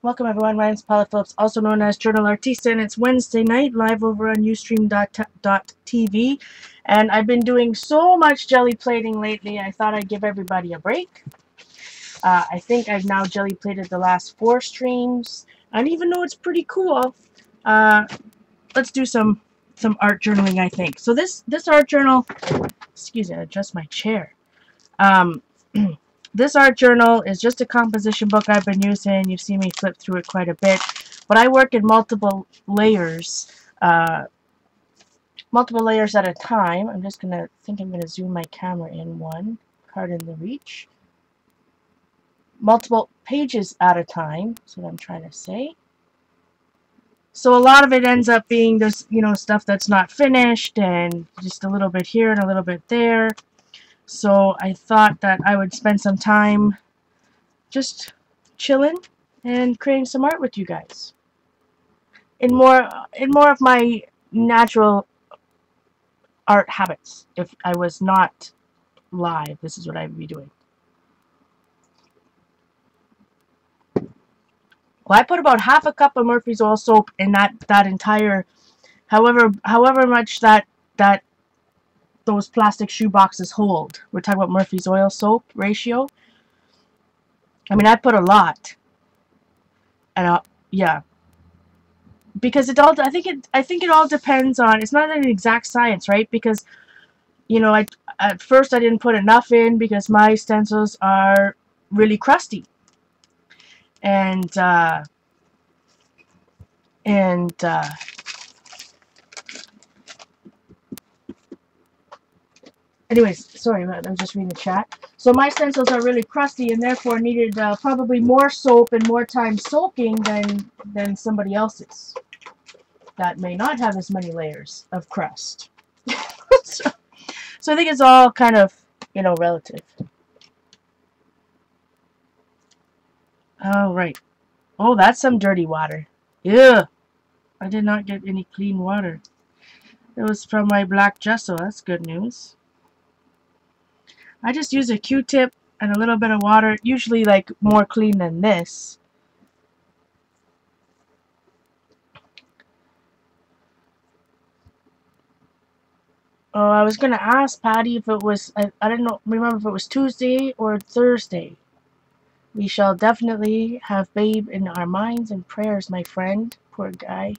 Welcome everyone, my name is Paula Phillips, also known as JournalArtista, and it's Wednesday night, live over on Ustream.tv, and I've been doing so much jelly plating lately, I thought I'd give everybody a break. I think I've now jelly plated the last 4 streams, and even though it's pretty cool, let's do some art journaling, I think. So this art journal, excuse me, I adjust my chair. This art journal is just a composition book I've been using. You've seen me flip through it quite a bit. But I work in multiple layers at a time. I'm going to zoom my camera in one. Card in the reach. Multiple pages at a time. That's what I'm trying to say. So a lot of it ends up being this, stuff that's not finished and just a little bit here and a little bit there. So I thought that I would spend some time just chilling and creating some art with you guys. In more of my natural art habits. If I was not live, this is what I would be doing. Well, I put about half a cup of Murphy's Oil soap in that entire, however much that those plastic shoe boxes hold. We're talking about Murphy's Oil soap ratio. I mean, I put a lot, and yeah, because it all. I think it all depends on. It's not an exact science, right? Because, at first I didn't put enough in because my stencils are really crusty, and anyways, sorry, I'm just reading the chat. So my stencils are really crusty and therefore needed probably more soap and more time soaking than somebody else's that may not have as many layers of crust. so I think it's all kind of, relative. Oh, right. Oh, that's some dirty water. Yeah. I did not get any clean water. It was from my black gesso. That's good news. I just use a Q-tip and a little bit of water, usually like more clean than this. Oh, I was gonna ask Patty if it was, I didn't remember if it was Tuesday or Thursday. We shall definitely have Babe in our minds and prayers, my friend. Poor guy.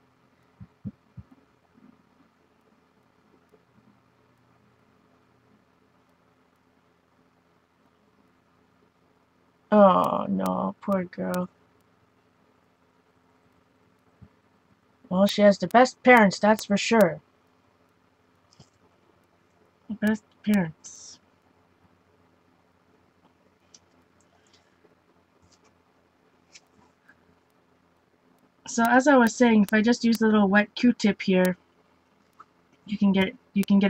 Oh, no, poor girl. Well, she has the best parents, that's for sure. The best parents. So as I was saying, if I just use a little wet Q-tip here, you can get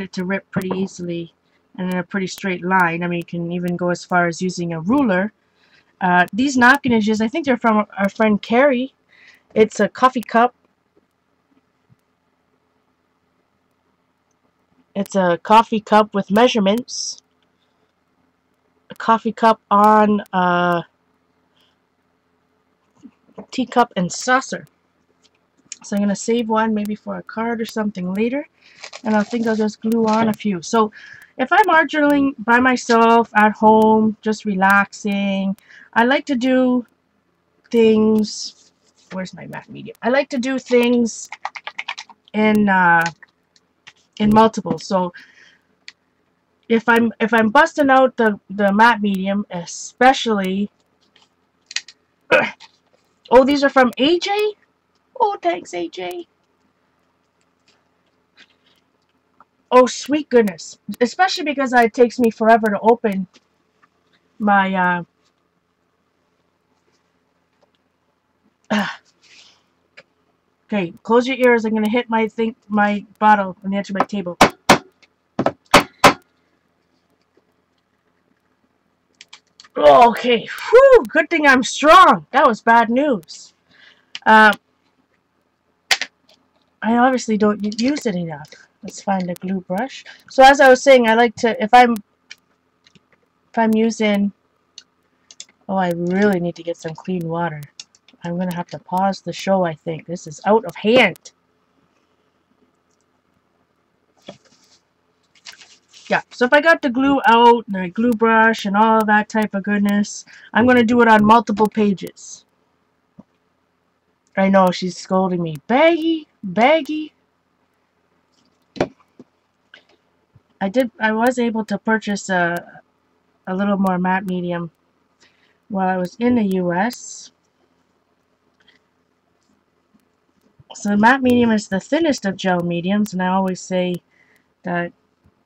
it to rip pretty easily and in a pretty straight line. I mean, you can even go as far as using a ruler. These napkin edges, I think they're from our friend Carrie. It's a coffee cup. It's a coffee cup with measurements. A coffee cup on a teacup and saucer. So I'm going to save one maybe for a card or something later. And I think I'll just glue on a few. So if I'm art journaling by myself at home, just relaxing, I like to do things. Where's my matte medium? I like to do things in multiples. So if I'm busting out the matte medium, especially. Oh, these are from AJ. Oh, thanks, AJ. Oh, sweet goodness. Especially because it takes me forever to open my okay, close your ears. I'm gonna hit my bottle on the edge of my table. Oh, okay. Whew, good thing I'm strong. That was bad news. I obviously don't use it enough. Let's find a glue brush. So as I was saying, I like to, if I'm using, oh, I really need to get some clean water. I'm going to have to pause the show, I think. This is out of hand. Yeah, so if I got the glue out, the glue brush, and all that type of goodness, I'm going to do it on multiple pages. I know, she's scolding me. Baggy, baggy. I was able to purchase a little more matte medium while I was in the US. So the matte medium is the thinnest of gel mediums, and I always say that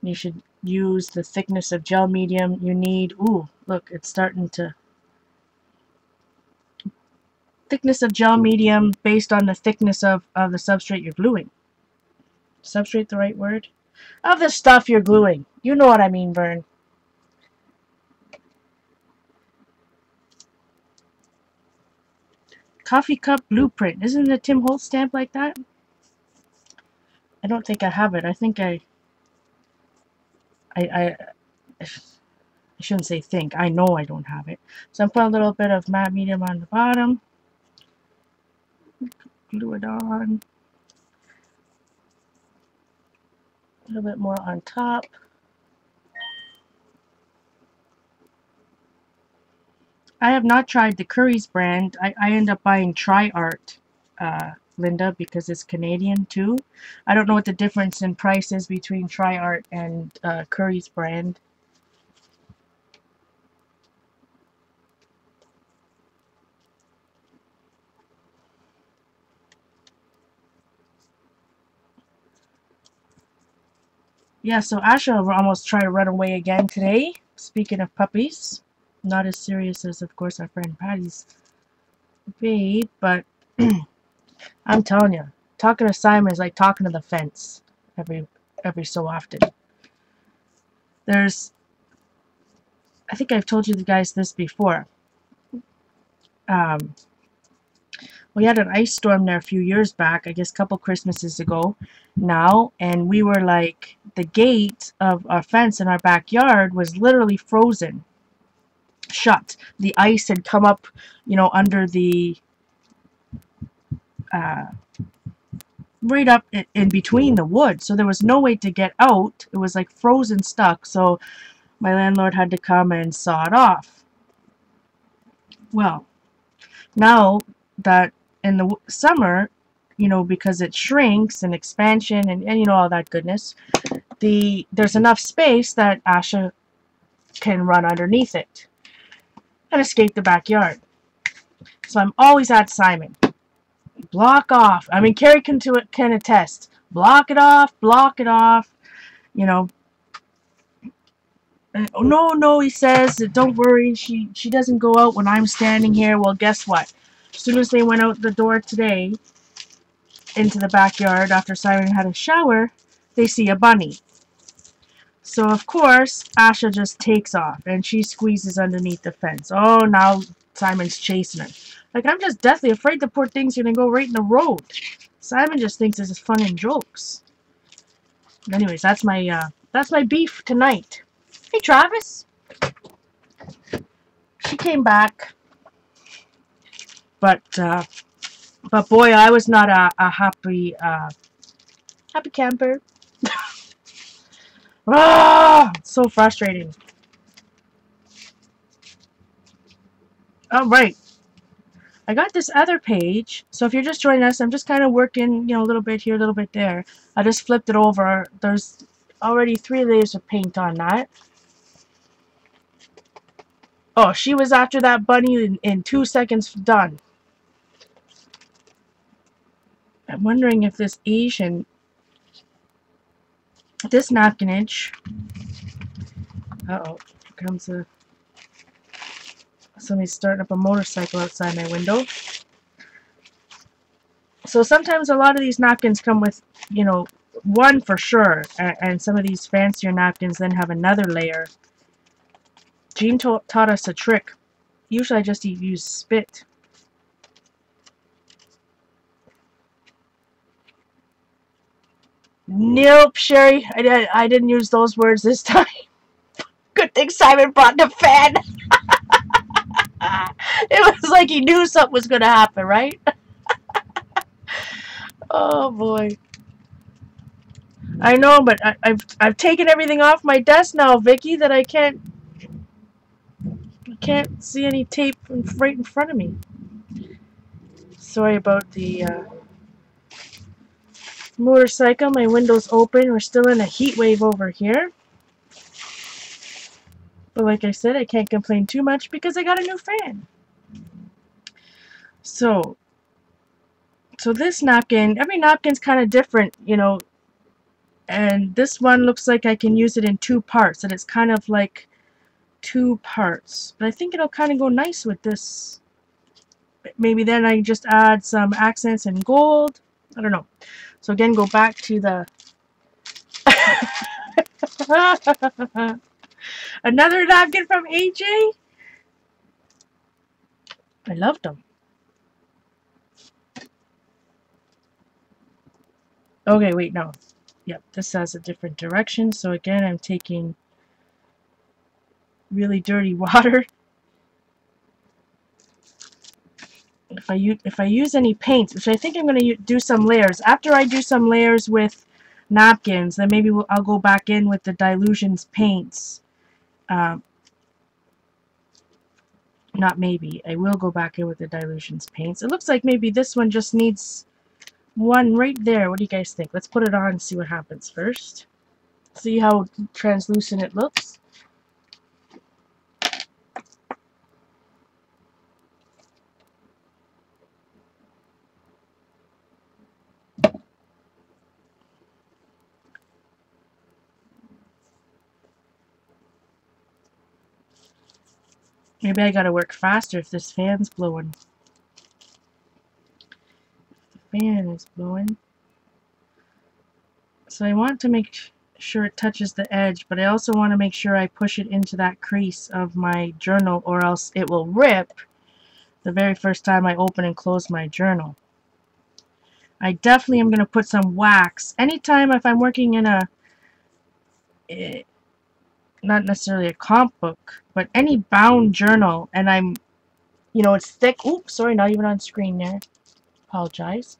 you should use the thickness of gel medium you need. Ooh, look, it's starting to... Thickness of gel medium based on the thickness of the substrate you're gluing. Substrate the right word? Of the stuff you're gluing. You know what I mean, Vern. Coffee cup blueprint. Isn't the Tim Holtz stamp like that? I don't think I have it. I think I shouldn't say think. I know I don't have it. So I'm putting a little bit of matte medium on the bottom. Glue it on. A little bit more on top. I have not tried the Curry's brand. I end up buying Tri-Art, Linda, because it's Canadian too. I don't know what the difference in price is between Tri-Art and Curry's brand. Yeah, so Asha almost tried to run away again today. Speaking of puppies, not as serious as, of course, our friend Patty's babe, but I'm telling you, talking to Simon is like talking to the fence every so often. There's, I think I've told you guys this before. We had an ice storm there a few years back, I guess a couple Christmases ago now, and we were like, the gate of our fence in our backyard was literally frozen shut. The ice had come up, you know, under the right up in between the wood, so there was no way to get out. It was like frozen stuck, so my landlord had to come and saw it off. Well, now that in the summer, you know, because it shrinks and expansion and you know, all that goodness, there's enough space that Asha can run underneath it and escape the backyard. So I'm always at Simon. Block off. I mean, Carrie can attest. Block it off, you know. And, oh, no, he says, don't worry, she doesn't go out when I'm standing here. Well, guess what? As soon as they went out the door today into the backyard after Simon had a shower, they see a bunny. So, of course, Asha just takes off, and she squeezes underneath the fence. Oh, now Simon's chasing her. Like, I'm just deathly afraid the poor thing's going to go right in the road. Simon just thinks this is fun and jokes. Anyways, that's my beef tonight. Hey, Travis. She came back. But boy, I was not a happy camper. Ah, so frustrating. All right. I got this other page. So if you're just joining us, I'm just kind of working, you know, a little bit here, a little bit there. I just flipped it over. There's already 3 layers of paint on that. Oh, she was after that bunny in 2 seconds done. I'm wondering if this Asian, this napkinage, uh-oh, here comes somebody's starting up a motorcycle outside my window. So sometimes a lot of these napkins come with, you know, one for sure, and some of these fancier napkins then have another layer. Jean taught us a trick. Usually I just use spit. Nope, Sherry, I didn't use those words this time. Good thing Simon brought the fan. It was like he knew something was gonna happen, right? Oh boy. I know, but I've taken everything off my desk now, Vicky, that I can't see any tape right in front of me. Sorry about the motorcycle. My window's open. We're still in a heat wave over here. But like I said, I can't complain too much because I got a new fan. So this napkin, every napkin's kind of different, you know, and this one looks like I can use it in 2 parts, and it's kind of like 2 parts. But I think it'll kind of go nice with this. Maybe then I just add some accents in gold. I don't know. So again, go back to the another napkin from AJ. I loved them. Okay, wait, no. Yep, this has a different direction. So again, I'm taking really dirty water. If I use any paints, which I think I'm going to do some layers. After I do some layers with napkins, then maybe I'll go back in with the Dilutions paints. Not maybe. I will go back in with the Dilutions paints. It looks like maybe this one just needs one right there. What do you guys think? Let's put it on and see what happens first. See how translucent it looks. Maybe I gotta work faster if this fan's blowing. The fan is blowing. So I want to make sure it touches the edge, but I also want to make sure I push it into that crease of my journal, or else it will rip the very first time I open and close my journal. I definitely am going to put some wax. Anytime if I'm working in a, not necessarily a comp book, but any bound journal, and I'm, you know, it's thick. Oops, sorry, not even on screen there. Apologize.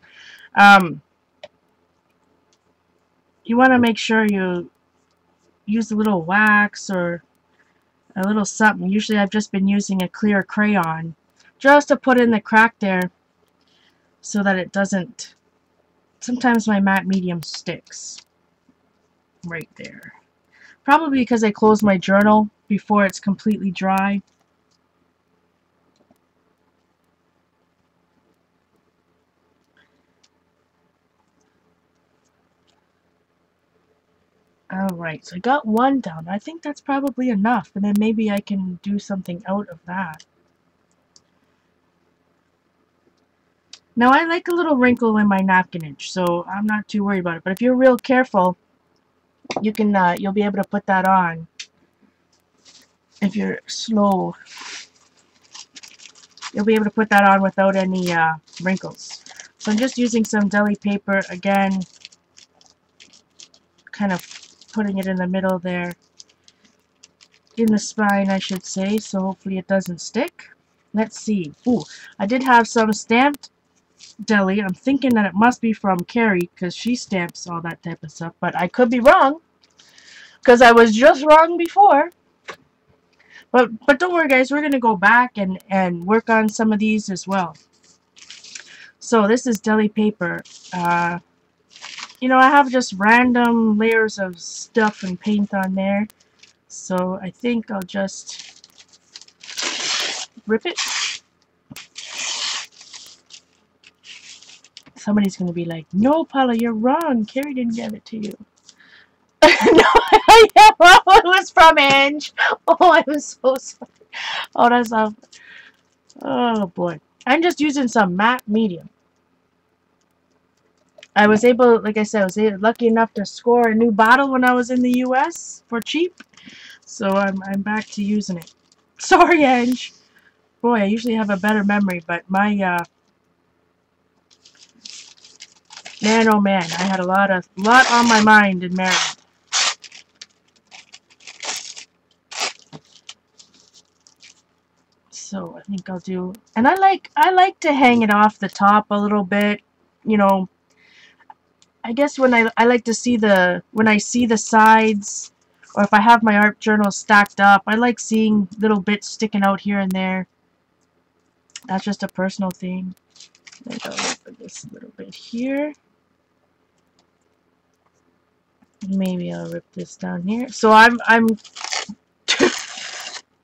You want to make sure you use a little wax or a little something. Usually I've just been using a clear crayon just to put in the crack there so that it doesn't. Sometimes my matte medium sticks right there. Probably because I close my journal before it's completely dry. Alright, so I got one down. I think that's probably enough, and then maybe I can do something out of that. Now I like a little wrinkle in my napkinage, so I'm not too worried about it. But if you're real careful, you can you'll be able to put that on if you're slow. You'll be able to put that on without any wrinkles. So I'm just using some deli paper again, kind of putting it in the middle there, in the spine I should say, so hopefully it doesn't stick. Let's see. Ooh, I did have some stamped deli. I'm thinking that it must be from Carrie because she stamps all that type of stuff, but I could be wrong because I was just wrong before. But don't worry guys, we're gonna go back and work on some of these as well. So this is deli paper. You know, I have just random layers of stuff and paint on there, so I think I'll just rip it. Somebody's going to be like, no, Paula, you're wrong. Carrie didn't give it to you. No, it was from Ange. Oh, I'm so sorry. Oh, that's oh, boy. I'm just using some matte medium. I was able, like I said, I was lucky enough to score a new bottle when I was in the US for cheap. So I'm back to using it. Sorry, Ange. Boy, I usually have a better memory, but my man, oh man, I had a lot on my mind in Maryland. So I think I'll do, and I like to hang it off the top a little bit, you know. I guess when I like to see when I see the sides, or if I have my art journals stacked up, I like seeing little bits sticking out here and there. That's just a personal thing. I think I'll open this little bit here. Maybe I'll rip this down here. So I'm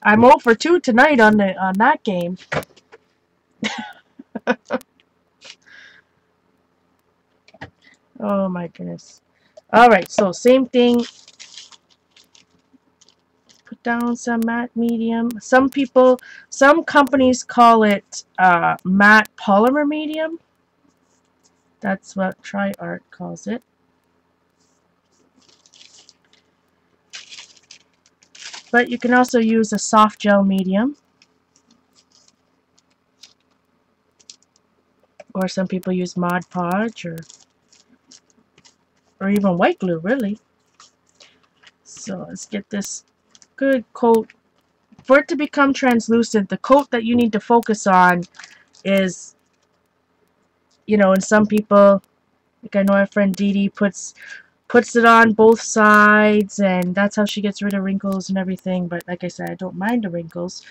0 for 2 tonight on that game. Oh my goodness. Alright, so same thing. Put down some matte medium. Some companies call it matte polymer medium. That's what TriArt calls it. But you can also use a soft gel medium. Or some people use Mod Podge or even white glue, really. So let's get this good coat. For it to become translucent, the coat that you need to focus on is, you know, and some people, like I know our friend Dee Dee puts it on both sides, and that's how she gets rid of wrinkles and everything. But like I said, I don't mind the wrinkles.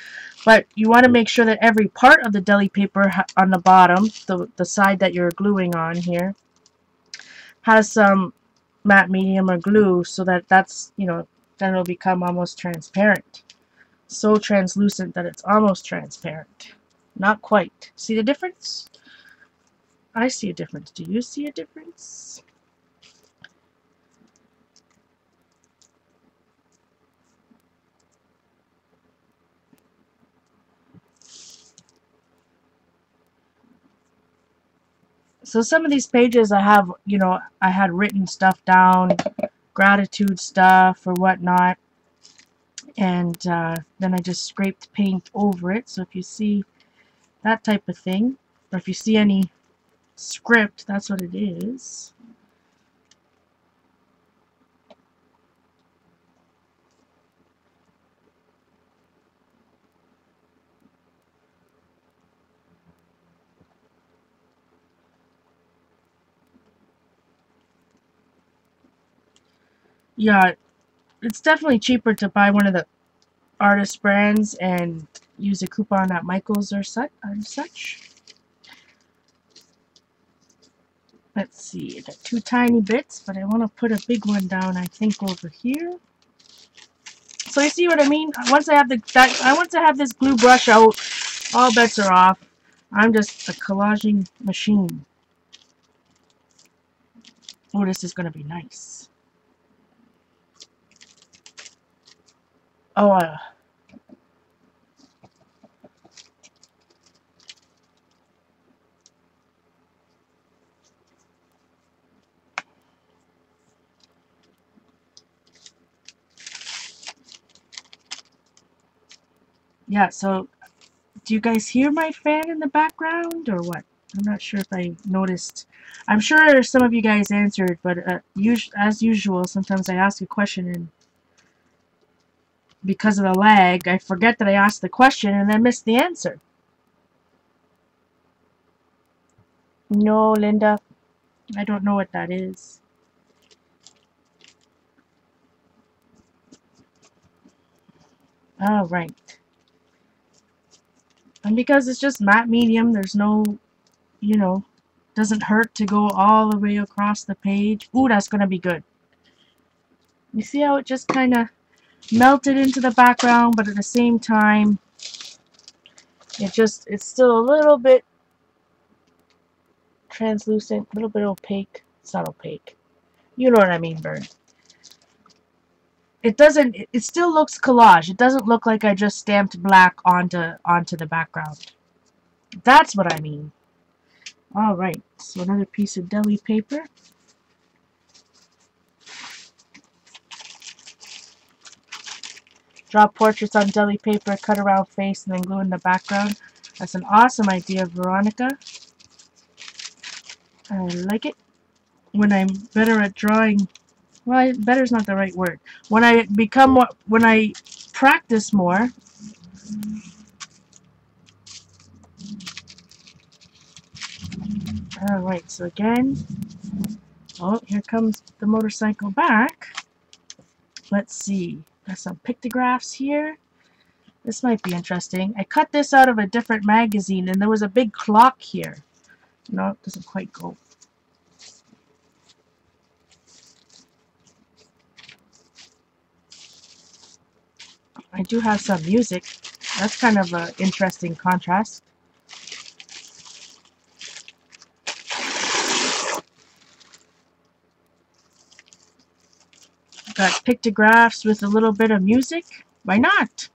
But you want to make sure that every part of the deli paper on the bottom, the side that you're gluing on here, has some matte medium or glue, so that's, you know, then it'll become almost transparent. So translucent that it's almost transparent. Not quite. See the difference? I see a difference. Do you see a difference? So some of these pages I have, you know, I had written stuff down, gratitude stuff or whatnot, and then I just scraped paint over it. So if you see that type of thing, or if you see any script, that's what it is. Yeah, it's definitely cheaper to buy one of the artist brands and use a coupon at Michael's or such. Let's see, I got 2 tiny bits, but I want to put a big one down, I think, over here. So you see what I mean? Once I have this glue brush out, all bets are off. I'm just a collaging machine. Oh, this is gonna be nice. Oh, yeah, so do you guys hear my fan in the background or what? I'm not sure if I noticed. I'm sure some of you guys answered, but as usual, sometimes I ask a question and because of the lag, I forget that I asked the question and then miss the answer. No, Linda, I don't know what that is. All right. And because it's just matte medium, there's no, you know, doesn't hurt to go all the way across the page. Ooh, that's going to be good. You see how it just kind of melted into the background, but at the same time, it's still a little bit translucent, a little bit opaque. It's not opaque. You know what I mean, Bird. It still looks collage. It doesn't look like I just stamped black onto the background. That's what I mean. Alright, so another piece of deli paper. Draw portraits on deli paper, cut around face, and then glue in the background. That's an awesome idea, Veronica. I like it. When I'm better at drawing, well, better is not the right word. When I practice more, Alright, so again, oh, here comes the motorcycle back. Let's see, there's some pictographs here. This might be interesting. I cut this out of a different magazine, and there was a big clock here. No, it doesn't quite go. I do have some music. That's kind of an interesting contrast. Got pictographs with a little bit of music. Why not?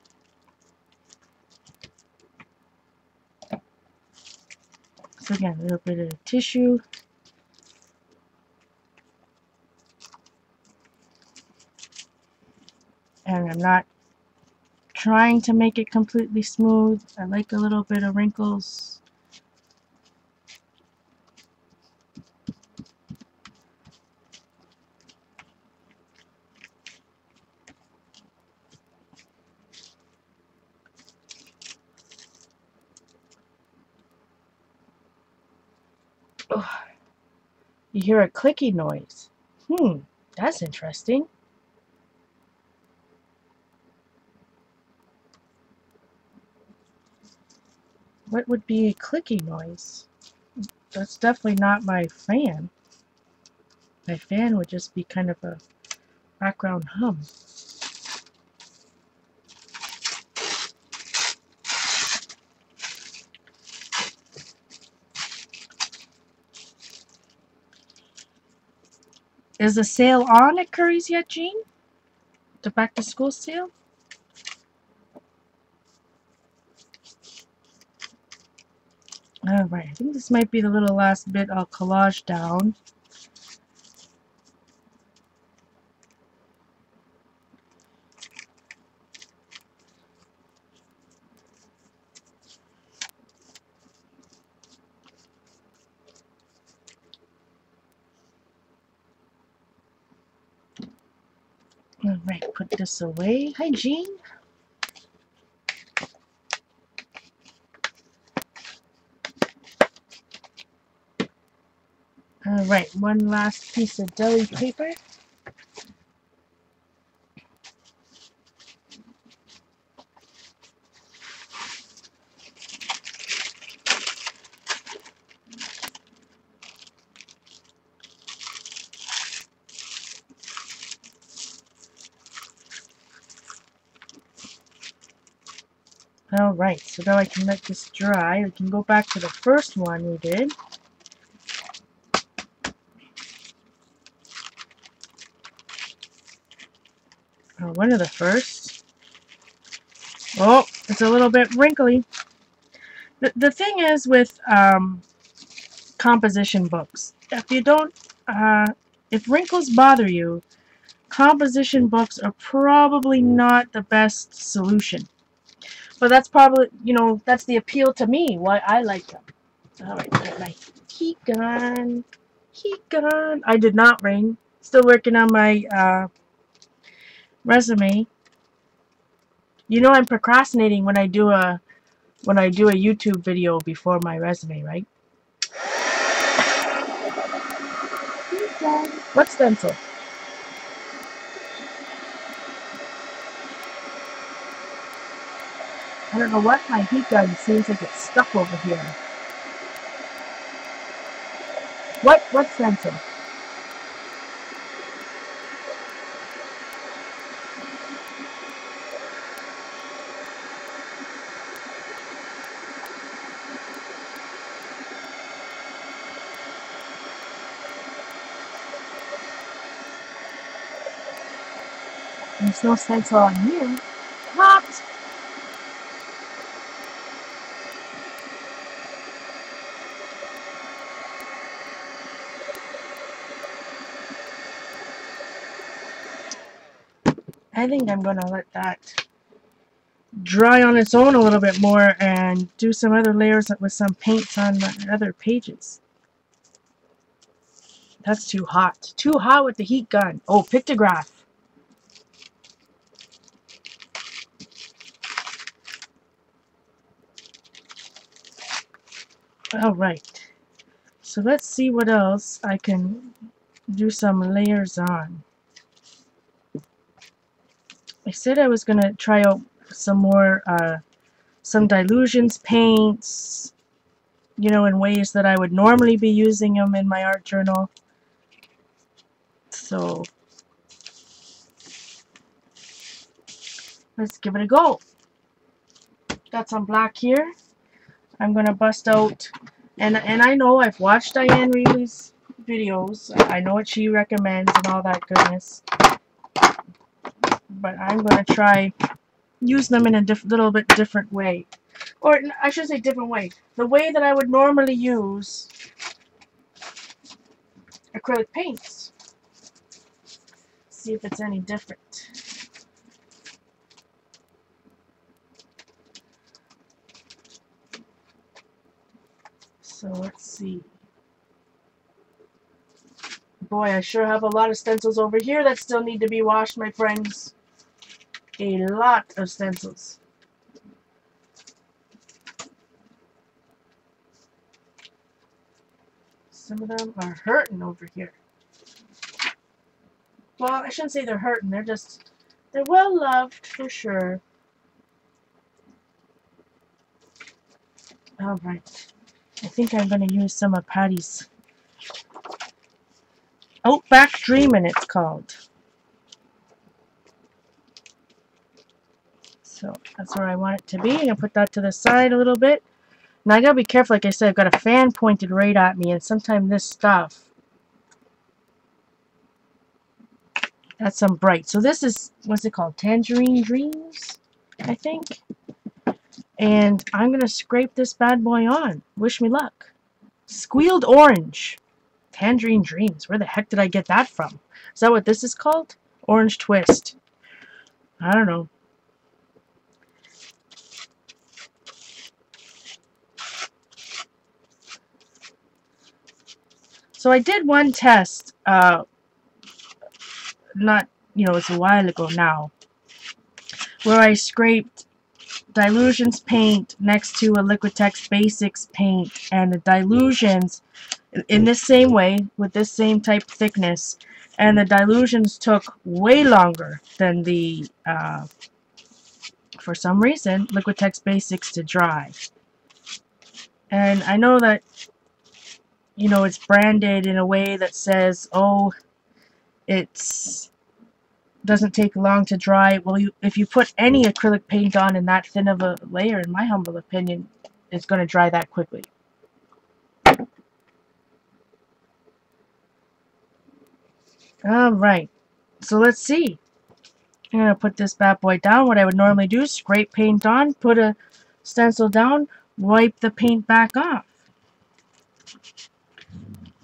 So again, a little bit of tissue. And I'm not trying to make it completely smooth. I like a little bit of wrinkles. Oh, you hear a clicky noise. That's interesting. What would be a clicky noise? That's definitely not my fan. My fan would just be kind of a background hum. Is the sale on at Curry's yet, Jean? The back to school sale? Alright, I think this might be the little last bit I'll collage down. Alright, put this away. Hi, Jean. Alright, one last piece of deli paper. Alright, so now I can let this dry. We can go back to the first one we did. One of the first. Oh, it's a little bit wrinkly. The thing is with composition books, if you don't, if wrinkles bother you, composition books are probably not the best solution. But that's probably, you know, that's the appeal to me, why I like them. Alright, got my heat gun. Heat gun. I did not ring. Still working on my resume. You know I'm procrastinating when I do a YouTube video before my resume, right? What stencil? I don't know what my heat gun seems like it's stuck over here. What stencil? There's no stencil on here. What? I think I'm gonna let that dry on its own a little bit more and do some other layers with some paints on the other pages. That's too hot. Too hot with the heat gun. Oh, pictograph. All right. So let's see what else I can do some layers on. I said I was gonna try out some more, some dilutions paints, you know, in ways that I would normally be using them in my art journal. So let's give it a go. Got some black here. I'm gonna bust out, and I know I've watched Diane Reilly's videos. I know what she recommends and all that goodness, but I'm gonna try use them in a little bit different way, or I should say different way. The way that I would normally use acrylic paints. See if it's any different. So let's see. Boy, I sure have a lot of stencils over here that still need to be washed, my friends. A lot of stencils. Some of them are hurting over here. Well, I shouldn't say they're hurting. They're well loved for sure. All right. I think I'm going to use some of Patty's Outback Dreamin', it's called. So that's where I want it to be. I'm going to put that to the side a little bit. Now I got to be careful. Like I said, I've got a fan pointed right at me, and sometimes this stuff, that's some bright. So this is, what's it called? Tangerine Dreams, I think. And I'm going to scrape this bad boy on. Wish me luck. Squealed Orange. Tangerine Dreams. Where the heck did I get that from? Is that what this is called? Orange Twist. I don't know. So I did one test, not, you know, it's a while ago now, where I scraped Dilutions paint next to a Liquitex Basics paint, and the Dilutions in this same way, with this same type thickness, and the Dilutions took way longer than the, for some reason, Liquitex Basics to dry. And I know that, you know, it's branded in a way that says, oh, it's doesn't take long to dry. Well, if you put any acrylic paint on in that thin of a layer, in my humble opinion, it's going to dry that quickly. Alright, so let's see. I'm going to put this bad boy down. What I would normally do, scrape paint on, put a stencil down, wipe the paint back off.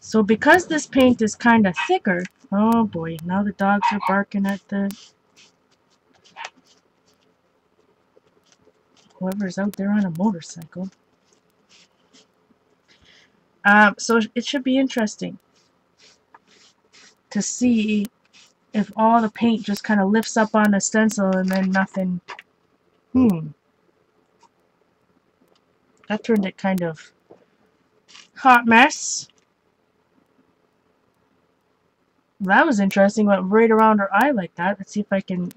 So because this paint is kind of thicker, oh boy, now the dogs are barking at the whoever's out there on a motorcycle. So it should be interesting to see if all the paint just kind of lifts up on the stencil and then nothing. That turned it kind of hot mess. That was interesting. Went right around her eye like that. Let's see if I can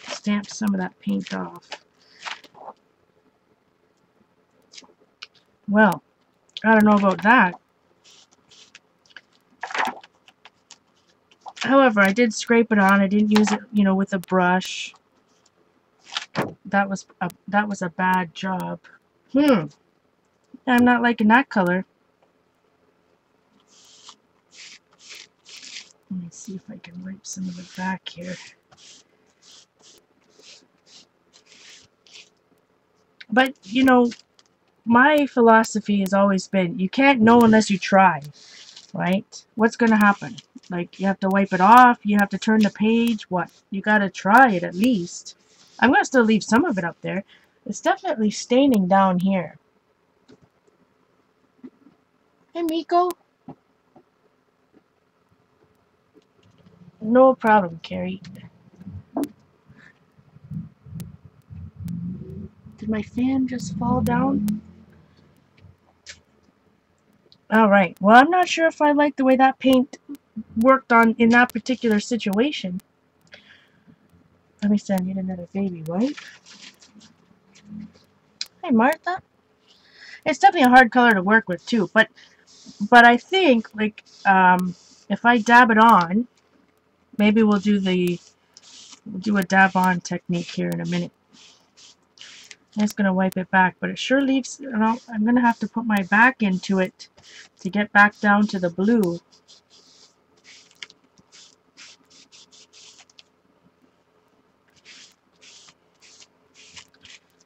stamp some of that paint off. Well, I don't know about that. However, I did scrape it on. I didn't use it, you know, with a brush. That was a bad job. I'm not liking that color. Let me see if I can wipe some of it back here. But, you know, my philosophy has always been, you can't know unless you try, right? What's going to happen? Like, you have to wipe it off, you have to turn the page, what? You got to try it at least. I'm going to still leave some of it up there. It's definitely staining down here. Hey, Miko. No problem, Carrie. Did my fan just fall down? Alright, well, I'm not sure if I like the way that paint worked on in that particular situation. Let me send you another baby wipe. Hey, Martha. It's definitely a hard color to work with, too, but I think, like, if I dab it on, maybe we'll do a dab on technique here in a minute. I'm just gonna wipe it back, but it sure leaves, you know, I'm gonna have to put my back into it to get back down to the blue.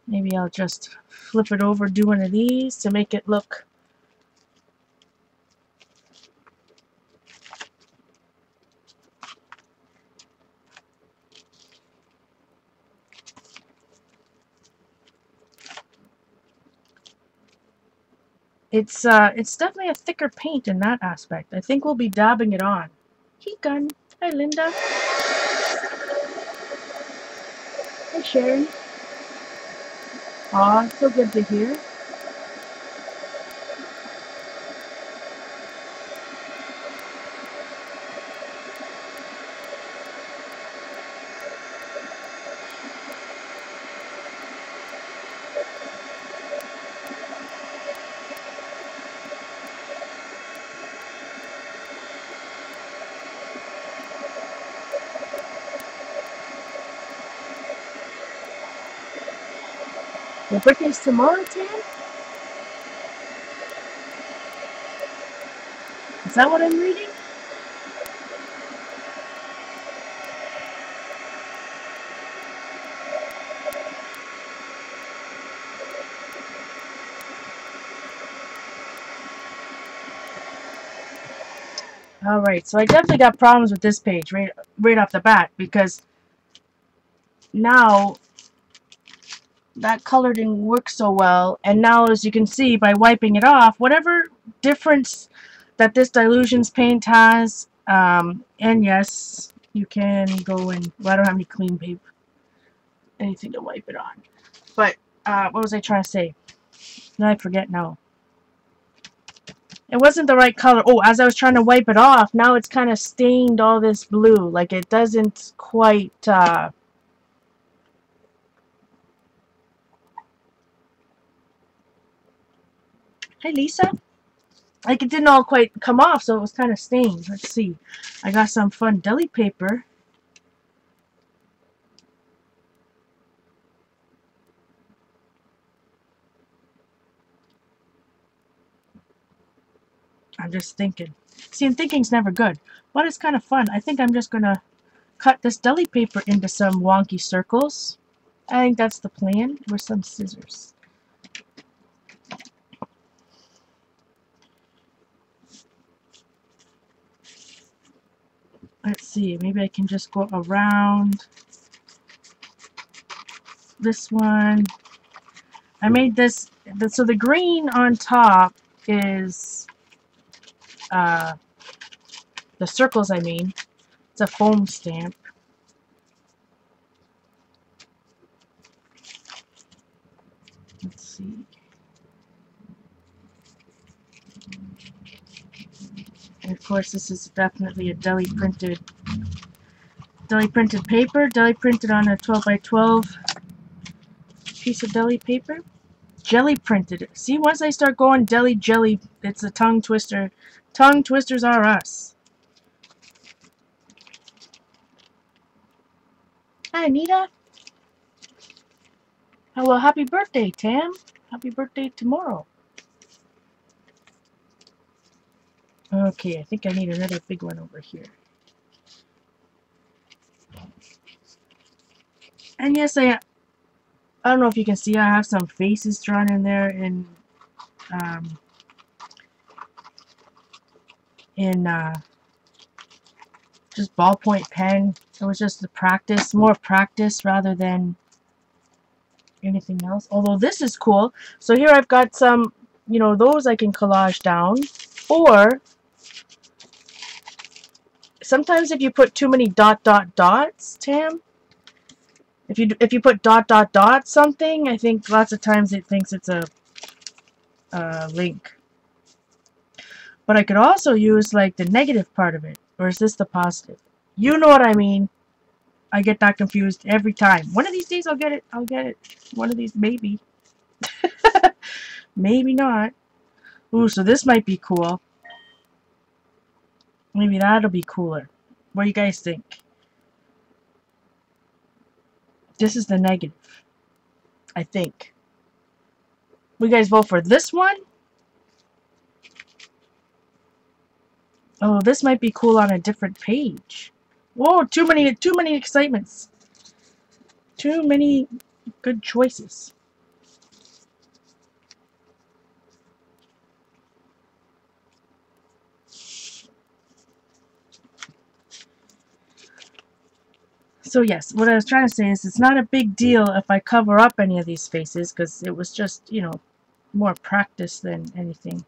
Maybe I'll just flip it over, do one of these to make it look. It's definitely a thicker paint in that aspect. I think we'll be dabbing it on. Heat gun. Hi, Linda. Hi, Sharon. Aw, so good to hear. Your birthday's tomorrow, Tam? Is that what I'm reading? Alright, so I definitely got problems with this page right off the bat, because now that color didn't work so well, and now, as you can see, by wiping it off, whatever difference that this dilutions paint has, and yes, you can go and, well, I don't have any clean paper, anything to wipe it on, but what was I trying to say? I forget now. It wasn't the right color. Oh, as I was trying to wipe it off, now it's kind of stained all this blue, like it doesn't quite hi, Lisa. Like, it didn't all quite come off, so it was kind of stained. Let's see. I got some fun deli paper. I'm just thinking. See, and thinking's never good, but it's kind of fun. I think I'm just going to cut this deli paper into some wonky circles. I think that's the plan, with some scissors. Let's see, maybe I can just go around this one. I made this, so the green on top is the circles, I mean. It's a foam stamp. Let's see. And of course, this is definitely a deli printed paper, deli printed on a 12 by 12 piece of deli paper. Jelly printed. See, once I start going deli jelly, it's a tongue twister. Tongue twisters are us. Hi, Anita. Oh, well, happy birthday, Tam. Happy birthday tomorrow. Okay, I think I need another big one over here. And yes, I don't know if you can see, I have some faces drawn in there in just ballpoint pen. It was just the practice, more practice rather than anything else. Although this is cool. So here I've got some, you know, those I can collage down. Or sometimes if you put too many dots, Tam, if you put dot something, I think lots of times it thinks it's a link. But I could also use like the negative part of it. Or is this the positive? You know what I mean. I get that confused every time. One of these days I'll get it. I'll get it. One of these, maybe. Maybe not. Ooh, so this might be cool. Maybe that'll be cooler. What do you guys think? This is the negative, I think. We guys vote for this one? Oh, this might be cool on a different page. Whoa, too many excitements. Too many good choices. So yes, what I was trying to say is it's not a big deal if I cover up any of these faces, because it was just, you know, more practice than anything.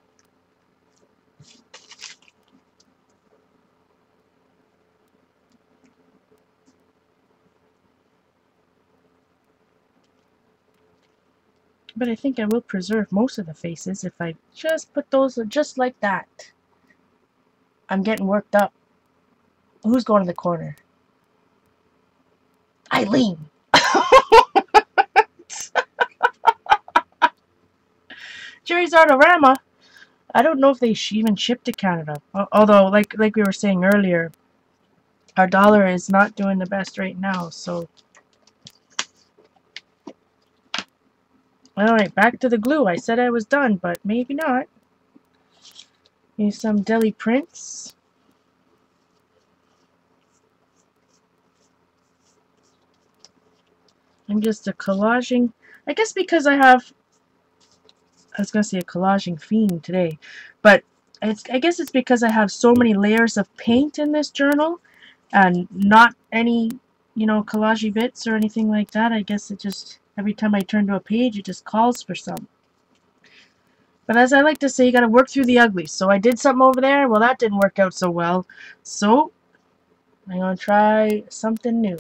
But I think I will preserve most of the faces if I just put those just like that. I'm getting worked up. Who's going to the corner? Eileen! Jerry's Artorama. I don't know if they even ship to Canada. Although, like we were saying earlier, our dollar is not doing the best right now, so... Alright, back to the glue. I said I was done, but maybe not. Use some deli prints. I'm just a collaging... I guess because I have... I was going to say a collaging fiend today, but I guess it's because I have so many layers of paint in this journal, and not any, you know, collagey bits or anything like that. I guess it just, every time I turn to a page, it just calls for some. But as I like to say, you got to work through the ugly. So I did something over there. Well, that didn't work out so well. So I'm going to try something new.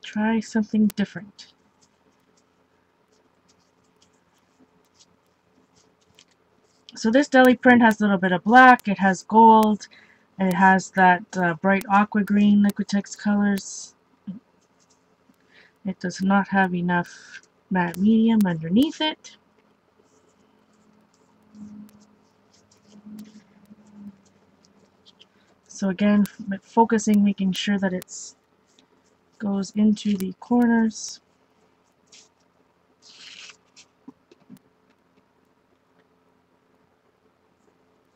Try something different. So this deli print has a little bit of black, it has gold, and it has that bright aqua green Liquitex colors. It does not have enough matte medium underneath it. So again, focusing, making sure that it goes into the corners.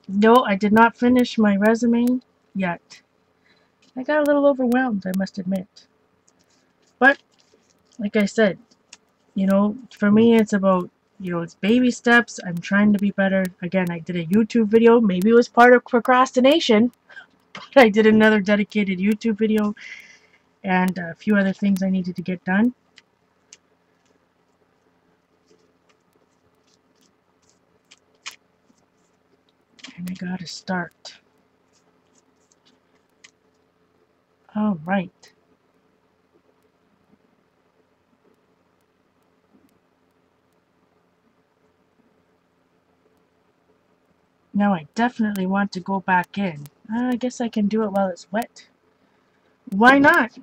No, I did not finish my resume yet. I got a little overwhelmed, I must admit. But, like I said, you know, for me it's about, you know, it's baby steps. I'm trying to be better. Again, I did a YouTube video. Maybe it was part of procrastination, but I did another dedicated YouTube video and a few other things I needed to get done. And I gotta start. Alright. Now I definitely want to go back in. I guess I can do it while it's wet. Why not?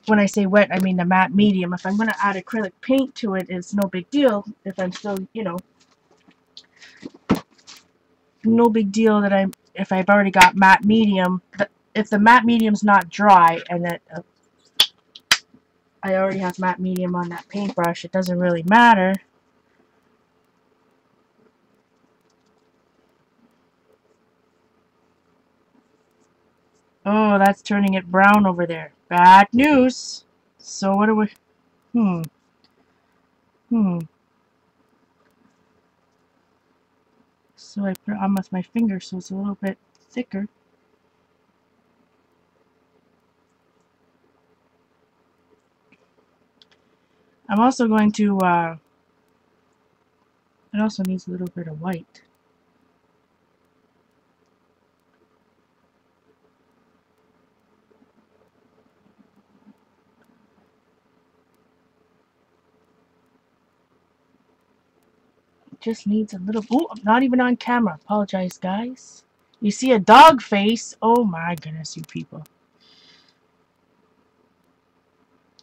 When I say wet, I mean the matte medium. If I'm going to add acrylic paint to it, it's no big deal. If I'm still, you know, no big deal that if I've already got matte medium. If the matte medium's not dry and that I already have matte medium on that paintbrush, it doesn't really matter. Oh, that's turning it brown over there. Bad news. So what do we... So I put it on with my finger so it's a little bit thicker. I'm also going to, it also needs a little bit of white. just needs a little... Ooh, I'm not even on camera. Apologize, guys. You see a dog face. Oh my goodness, you people.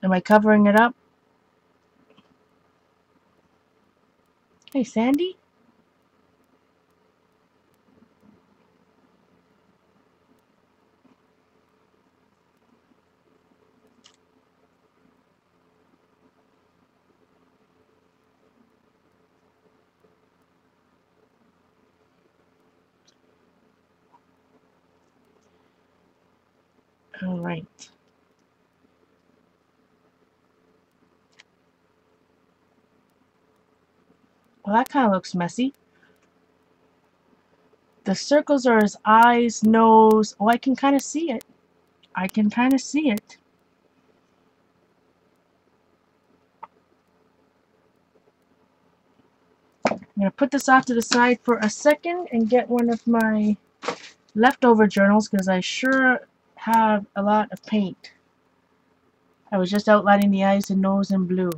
Am I covering it up? Hey, Sandy? All right. Well, that kind of looks messy. The circles are his eyes, nose. Oh, I can kind of see it. I can kind of see it. I'm going to put this off to the side for a second and get one of my leftover journals because I sure have a lot of paint. I was just outlining the eyes and nose in blue.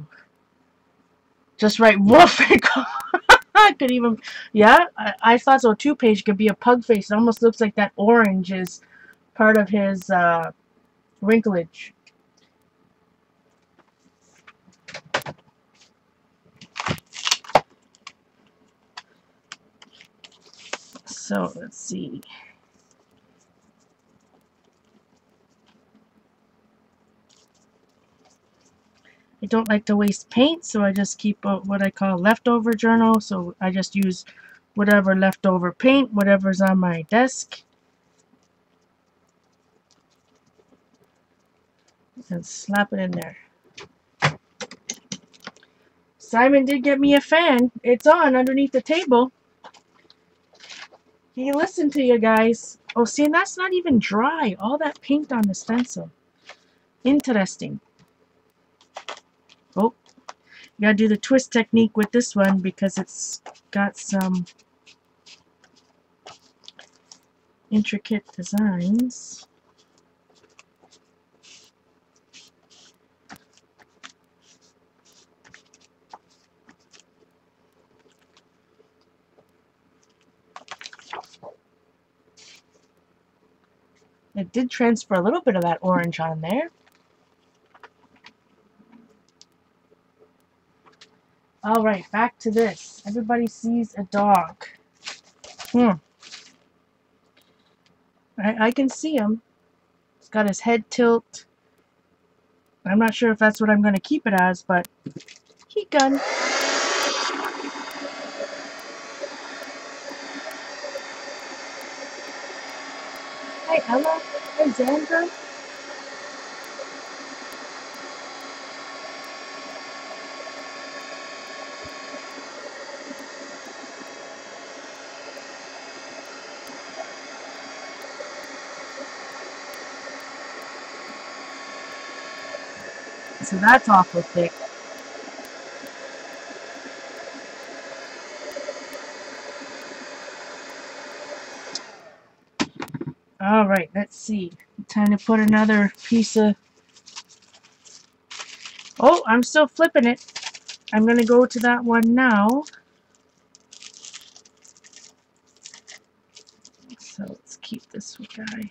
Just write woof. I could even, yeah, I thought so. 2-page could be a pug face. It almost looks like that orange is part of his wrinklage. So let's see. I don't like to waste paint, so I just keep what I call leftover journal. So I just use whatever leftover paint, whatever's on my desk, and slap it in there. Simon did get me a fan. It's on underneath the table. He listened to you guys. Oh, see, and that's not even dry. All that paint on the stencil. Interesting. Oh, you gotta do the twist technique with this one because it's got some intricate designs. It did transfer a little bit of that orange on there. Alright, back to this. Everybody sees a dog. I can see him. He's got his head tilt. I'm not sure if that's what I'm going to keep it as, but he gun. Hi, Ella. Hi, Xandra. So that's awful thick. Alright, let's see. Time to put another piece of... Oh, I'm still flipping it. I'm going to go to that one now. So let's keep this guy.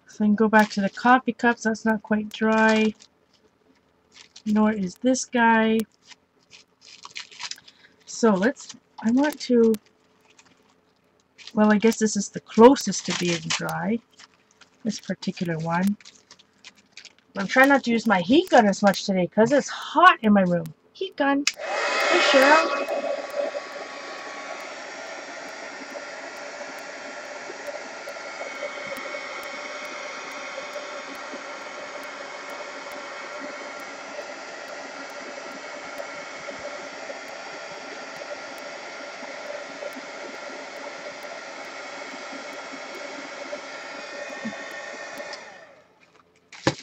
So I can go back to the coffee cups. That's not quite dry. Nor is this guy. So I want to, well, I guess this is the closest to being dry. This particular one. I'm trying not to use my heat gun as much today because it's hot in my room. Heat gun. Hey, Cheryl.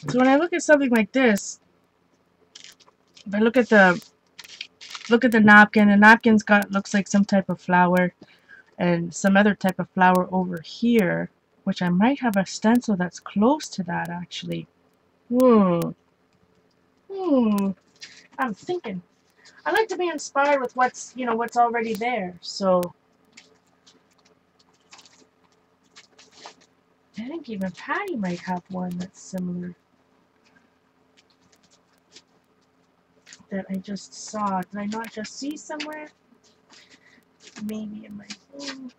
So when I look at something like this, if I look at the napkin, the napkin's looks like some type of flower, and some other type of flower over here, which I might have a stencil that's close to that actually. I'm thinking. I like to be inspired with what's, you know, what's already there. So I think even Patty might have one that's similar that I just saw. Did I not just see somewhere? Maybe in my phone.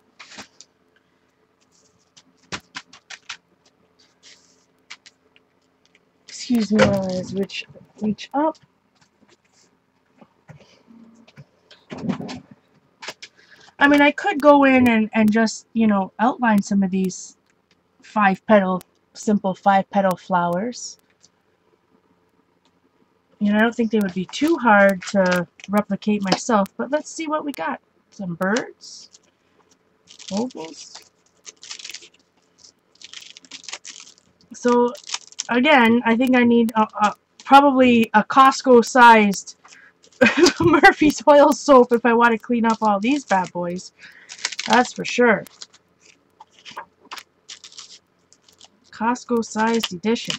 Excuse me while I reach up. I mean, I could go in and just, you know, outline some of these simple 5-petal flowers. You know, I don't think they would be too hard to replicate myself, but let's see what we got. Some birds, ovals. So, again, I think I need probably a Costco-sized Murphy's Oil soap if I want to clean up all these bad boys. That's for sure. Costco-sized edition.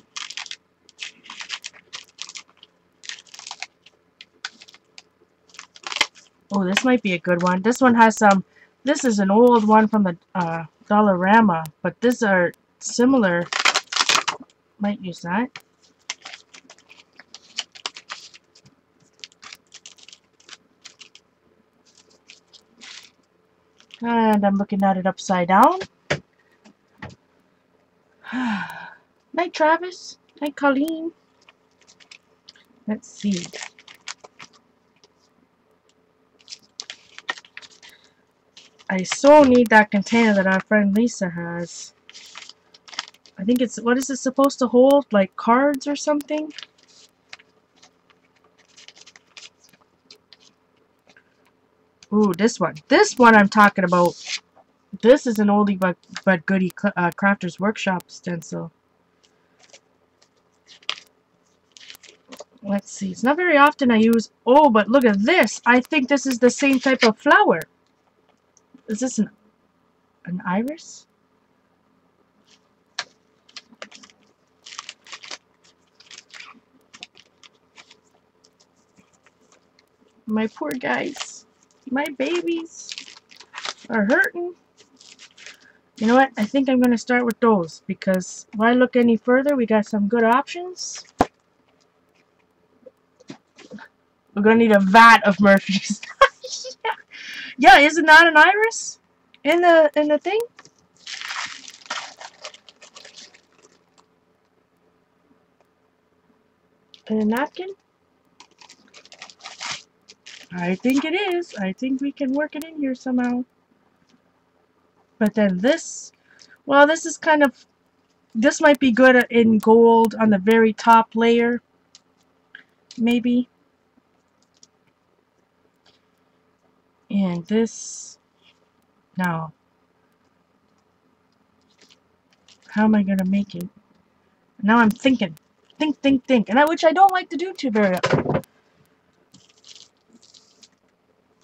Oh, this might be a good one. This one has some... This is an old one from the Dollarama, but these are similar. Might use that. And I'm looking at it upside down. Night, Travis. Night, Colleen. Let's see. I so need that container that our friend Lisa has. I think it's... What is it supposed to hold? Like cards or something? Ooh, this one. This one I'm talking about. This is an oldie but goodie Crafter's Workshop stencil. Let's see. It's not very often I use... Oh, but look at this. I think this is the same type of flower. Is this an iris? My poor guys. My babies are hurting. You know what? I think I'm going to start with those because why look any further? We got some good options. We're going to need a vat of Murphy's. Yeah, isn't that an iris in the thing? In a napkin? I think it is. I think we can work it in here somehow. But then this, well, this is kind of, this might be good in gold on the very top layer. Maybe. And this, now, how am I going to make it? Now I'm thinking. Think. And which I don't like to do too very often.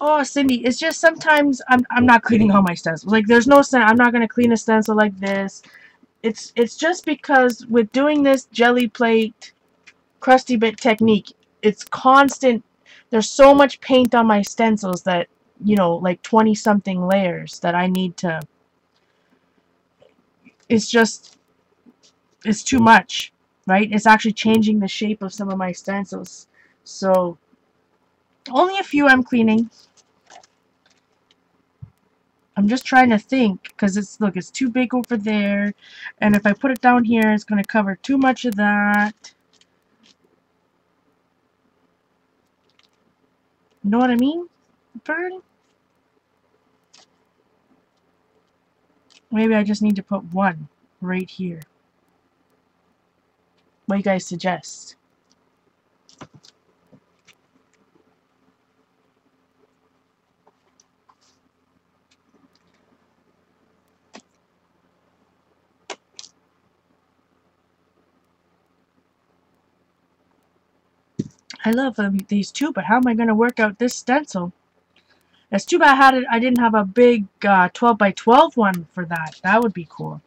Oh, Cindy, it's just sometimes I'm not cleaning all my stencils. Like, there's no sense. I'm not going to clean a stencil like this. It's just because with doing this jelly plate crusty bit technique, it's constant. There's so much paint on my stencils that, you know, like 20 something layers that I need to. It's just, it's too much, right? It's actually changing the shape of some of my stencils. So only a few I'm cleaning. I'm just trying to think because it's, look, it's too big over there, and if I put it down here it's going to cover too much of that. You know what I mean, Fern? Maybe I just need to put one right here. What do you guys suggest? I love these two, but how am I going to work out this stencil? It's too bad I didn't have a big 12 by 12 one for that. That would be cool.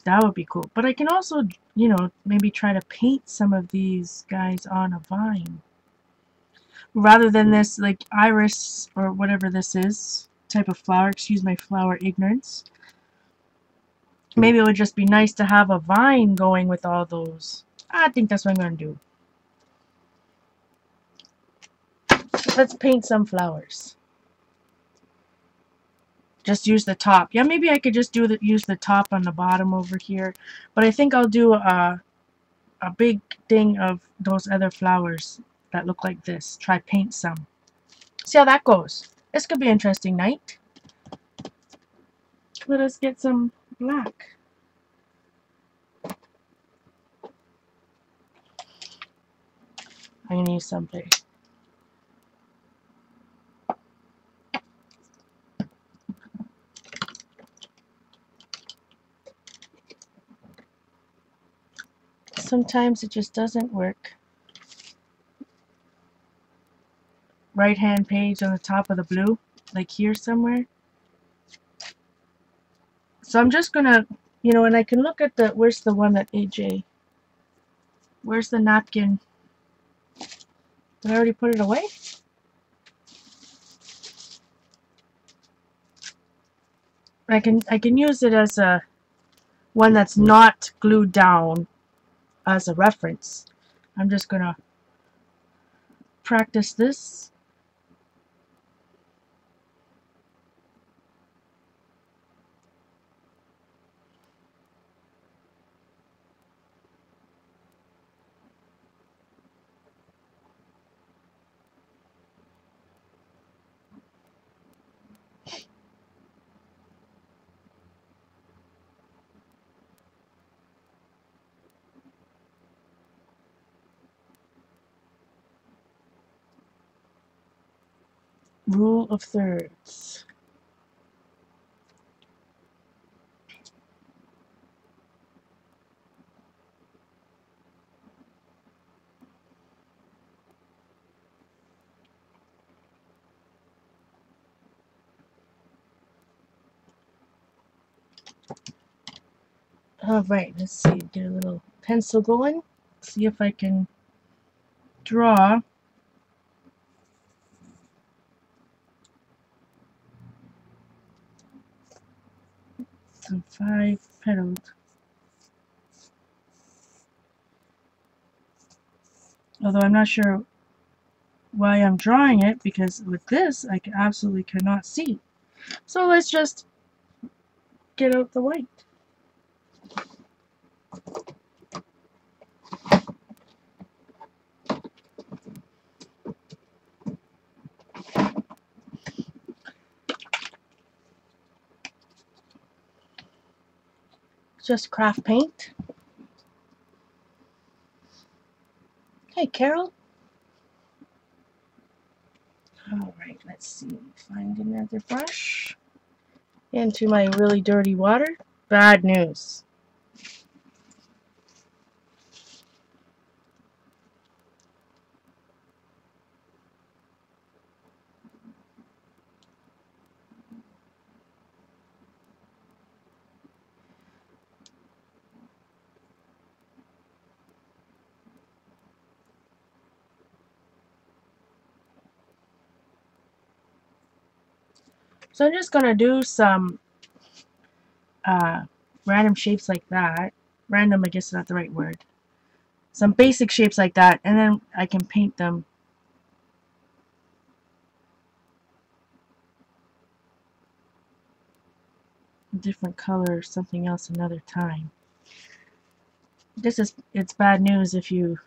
That would be cool. But I can also, you know, maybe try to paint some of these guys on a vine. Rather than this, like, iris or whatever this is, type of flower. Excuse my flower ignorance. Maybe it would just be nice to have a vine going with all those. I think that's what I'm going to do. Let's paint some flowers. Just use the top. Yeah, maybe I could just use the top on the bottom over here. But I think I'll do a big thing of those other flowers that look like this. Try paint some. See how that goes. This could be an interesting night. Let us get some black. I'm going to use something. Sometimes it just doesn't work. Right hand page on the top of the blue, like here somewhere. So I'm just gonna, you know, and I can look at the, where's the one that AJ, where's the napkin? Did I already put it away? I can use it as a one that's not glued down as a reference. I'm just gonna practice this. Rule of thirds. Alright, let's see, get a little pencil going. See if I can draw some 5-petaled. Although I'm not sure why I'm drawing it, because with this I absolutely cannot see. So let's just get out the white. Just craft paint. Hey, Carol. Alright, let's see. Find another brush. Into my really dirty water. Bad news. So I'm just going to do some random shapes like that. Random, I guess is not the right word. Some basic shapes like that, and then I can paint them a different color or something else another time. It's bad news if you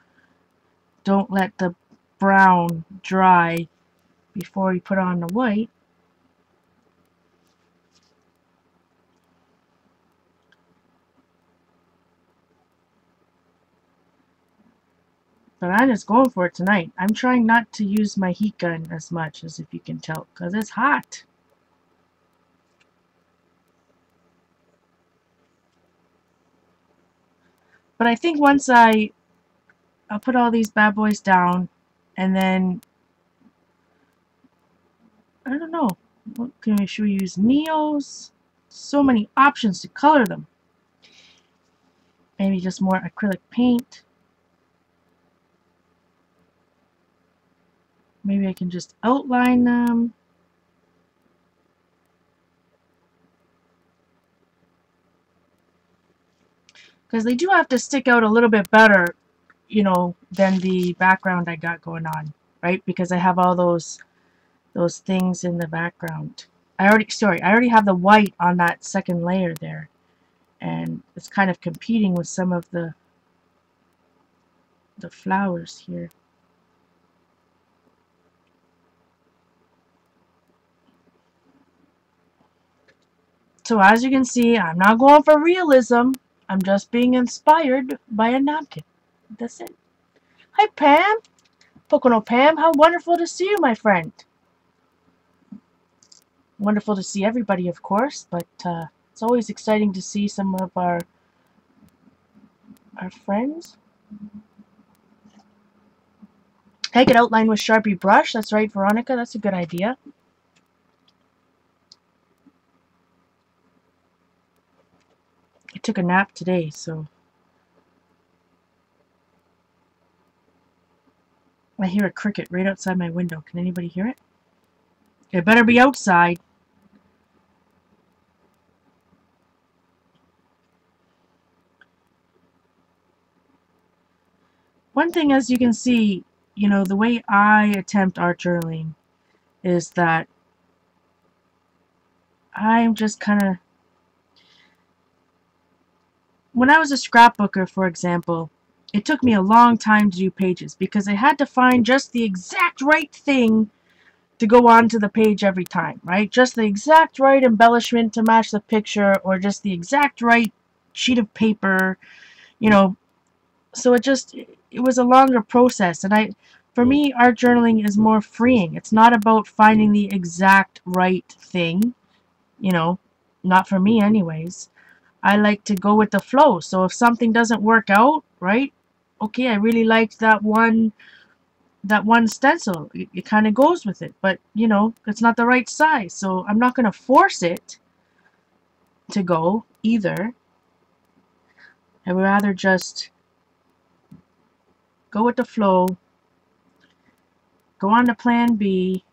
don't let the brown dry before you put on the white. But I'm just going for it tonight. I'm trying not to use my heat gun as much, as if you can tell, because it's hot. But I think once I'll put all these bad boys down, and then I don't know. What can we, should we use Neos? So many options to color them. Maybe just more acrylic paint. Maybe I can just outline them. Because they do have to stick out a little bit better, you know, than the background I got going on, right? Because I have all those things in the background. I already have the white on that second layer there, and it's kind of competing with some of the flowers here. So as you can see, I'm not going for realism. I'm just being inspired by a napkin. That's it. Hi, Pam. Pocono Pam, how wonderful to see you, my friend. Wonderful to see everybody, of course, but it's always exciting to see some of our friends. I could outline with Sharpie brush. That's right, Veronica. That's a good idea. I took a nap today, so I hear a cricket right outside my window. Can anybody hear it? It better be outside. One thing, as you can see, you know, the way I attempt art journaling is that I'm just kind of... When I was a scrapbooker, for example, it took me a long time to do pages because I had to find just the exact right thing to go onto the page every time, right? Just the exact right embellishment to match the picture, or just the exact right sheet of paper, you know. So it was a longer process, and for me, art journaling is more freeing. It's not about finding the exact right thing, you know, not for me anyways. I like to go with the flow. So if something doesn't work out, right? Okay, I really liked that one stencil. It kind of goes with it, but you know, it's not the right size. So I'm not going to force it to go either. I would rather just go with the flow, go on to plan B,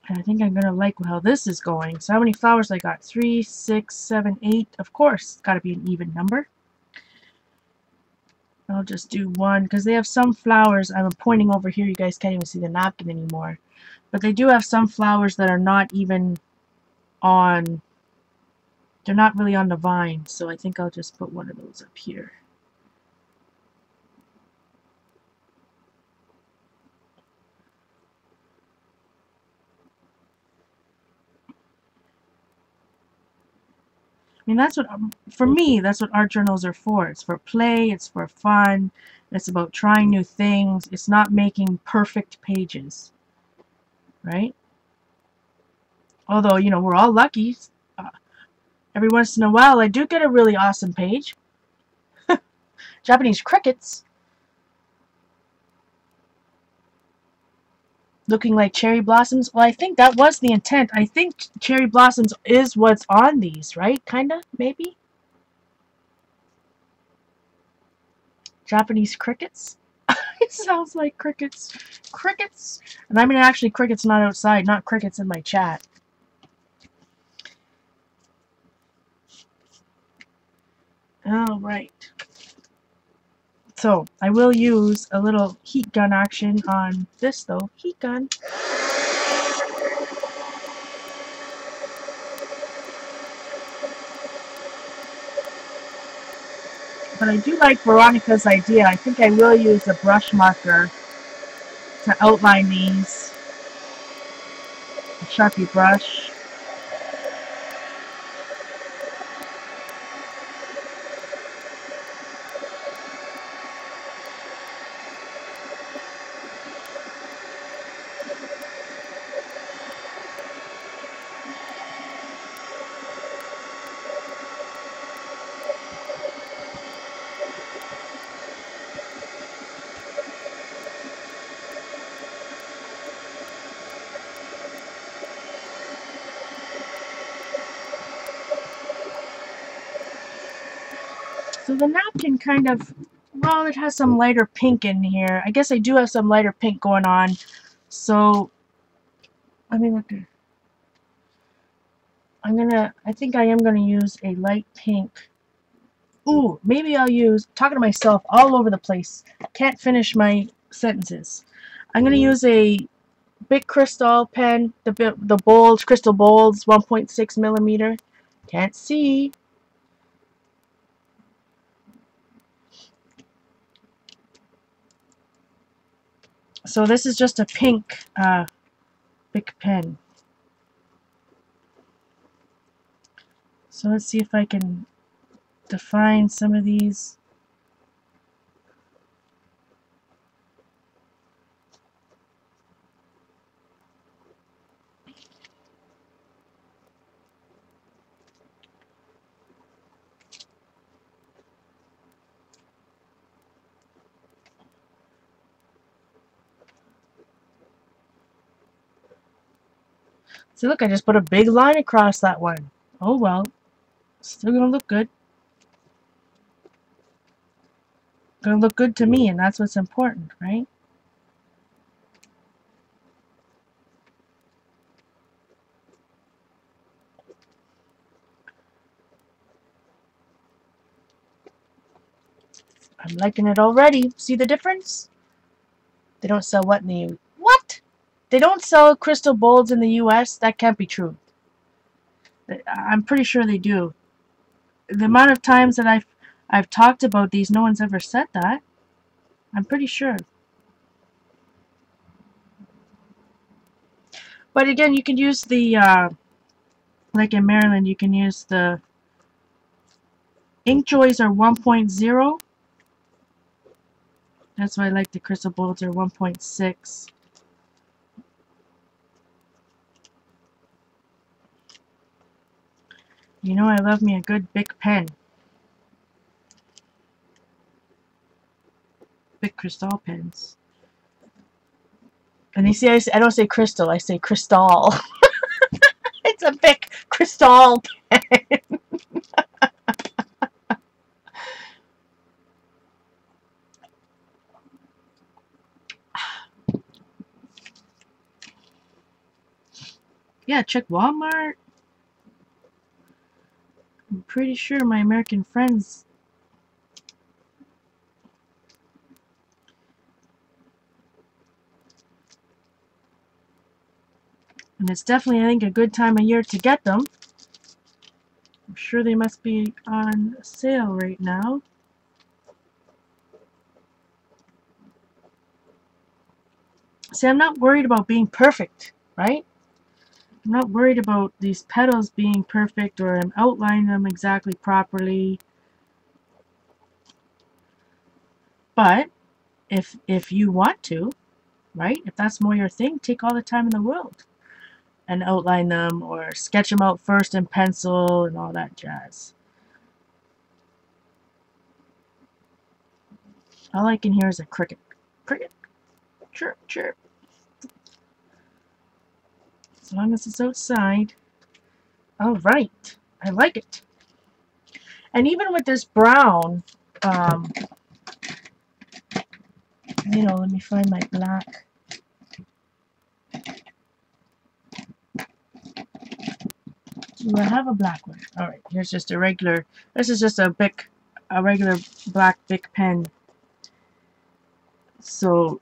and I think I'm going to like how this is going. So how many flowers I got? 3, 6, 7, 8. Of course, it's got to be an even number. I'll just do one because they have some flowers. I'm pointing over here. You guys can't even see the napkin anymore. But they do have some flowers that are not even on... They're not really on the vine. So I think I'll just put one of those up here. I mean, that's what, for me, that's what art journals are for. It's for play, it's for fun, it's about trying new things. It's not making perfect pages, right? Although, you know, we're all lucky. Every once in a while, I do get a really awesome page. Japanese crickets. Looking like cherry blossoms. Well, I think that was the intent. I think cherry blossoms is what's on these, right? Kinda, maybe? Japanese crickets? It sounds like crickets. Crickets? And I mean actually crickets not outside, not crickets in my chat. Alright. So, I will use a little heat gun action on this though. Heat gun. But I do like Veronica's idea. I think I will use a brush marker to outline these. A Sharpie brush. So the napkin kind of, well, it has some lighter pink in here. I guess I do have some lighter pink going on. So let me look at, I think I am gonna use a light pink. Ooh, maybe I'll use, talking to myself all over the place. Can't finish my sentences. I'm gonna use a Bic Crystal pen, the bold, crystal bolds, 1.6 millimeter. Can't see. So this is just a pink Bic pen. So let's see if I can define some of these. See, look, I just put a big line across that one. Oh well, still gonna look good. Gonna look good to me, and that's what's important, right? I'm liking it already. See the difference? They don't sell what in the U.S.? What? They don't sell crystal bolds in the U.S.? That can't be true. I'm pretty sure they do. The amount of times that I've talked about these, no one's ever said that. I'm pretty sure. But again, you can use the, like in Maryland, you can use the Inkjoys are 1.0. That's why I like the crystal bolds are 1.6. You know I love me a good Bic pen. Bic Crystal pens. And you see, I don't say crystal, I say crystal. It's a Bic Crystal pen. Yeah, check Walmart. I'm pretty sure my American friends. And it's definitely, I think, a good time of year to get them. I'm sure they must be on sale right now. See, I'm not worried about being perfect, right? I'm not worried about these petals being perfect or I'm outlining them exactly properly. But if you want to, right? If that's more your thing, take all the time in the world and outline them or sketch them out first in pencil and all that jazz. All I can hear is a cricket. Cricket. Chirp, chirp. As long as it's outside. All right. I like it. And even with this brown, you know, let me find my black. Do I have a black one? All right, here's just a regular. This is just a regular black Bic pen. So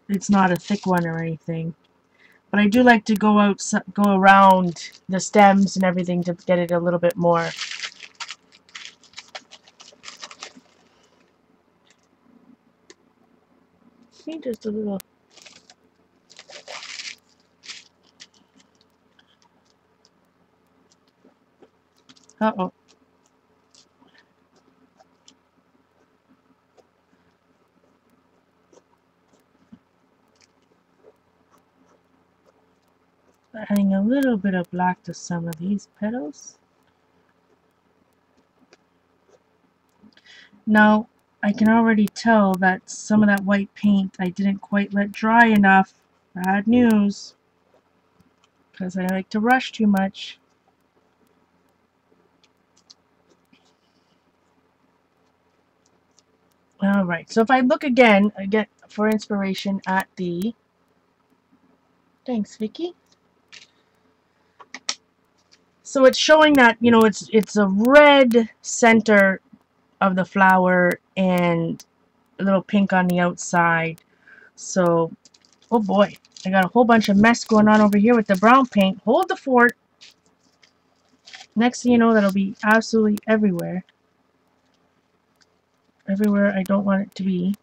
it's not a thick one or anything. But I do like to go around the stems and everything to get it a little bit more. See, just a little. Uh-oh. Adding a little bit of black to some of these petals. Now, I can already tell that some of that white paint I didn't quite let dry enough. Bad news. Because I like to rush too much. Alright, so if I look again, I get for inspiration at the... Thanks, Vicky. So it's showing that, you know, it's a red center of the flower and a little pink on the outside. So, oh boy, I got a whole bunch of mess going on over here with the brown paint. Hold the fort. Next thing you know, that'll be absolutely everywhere. Everywhere I don't want it to be.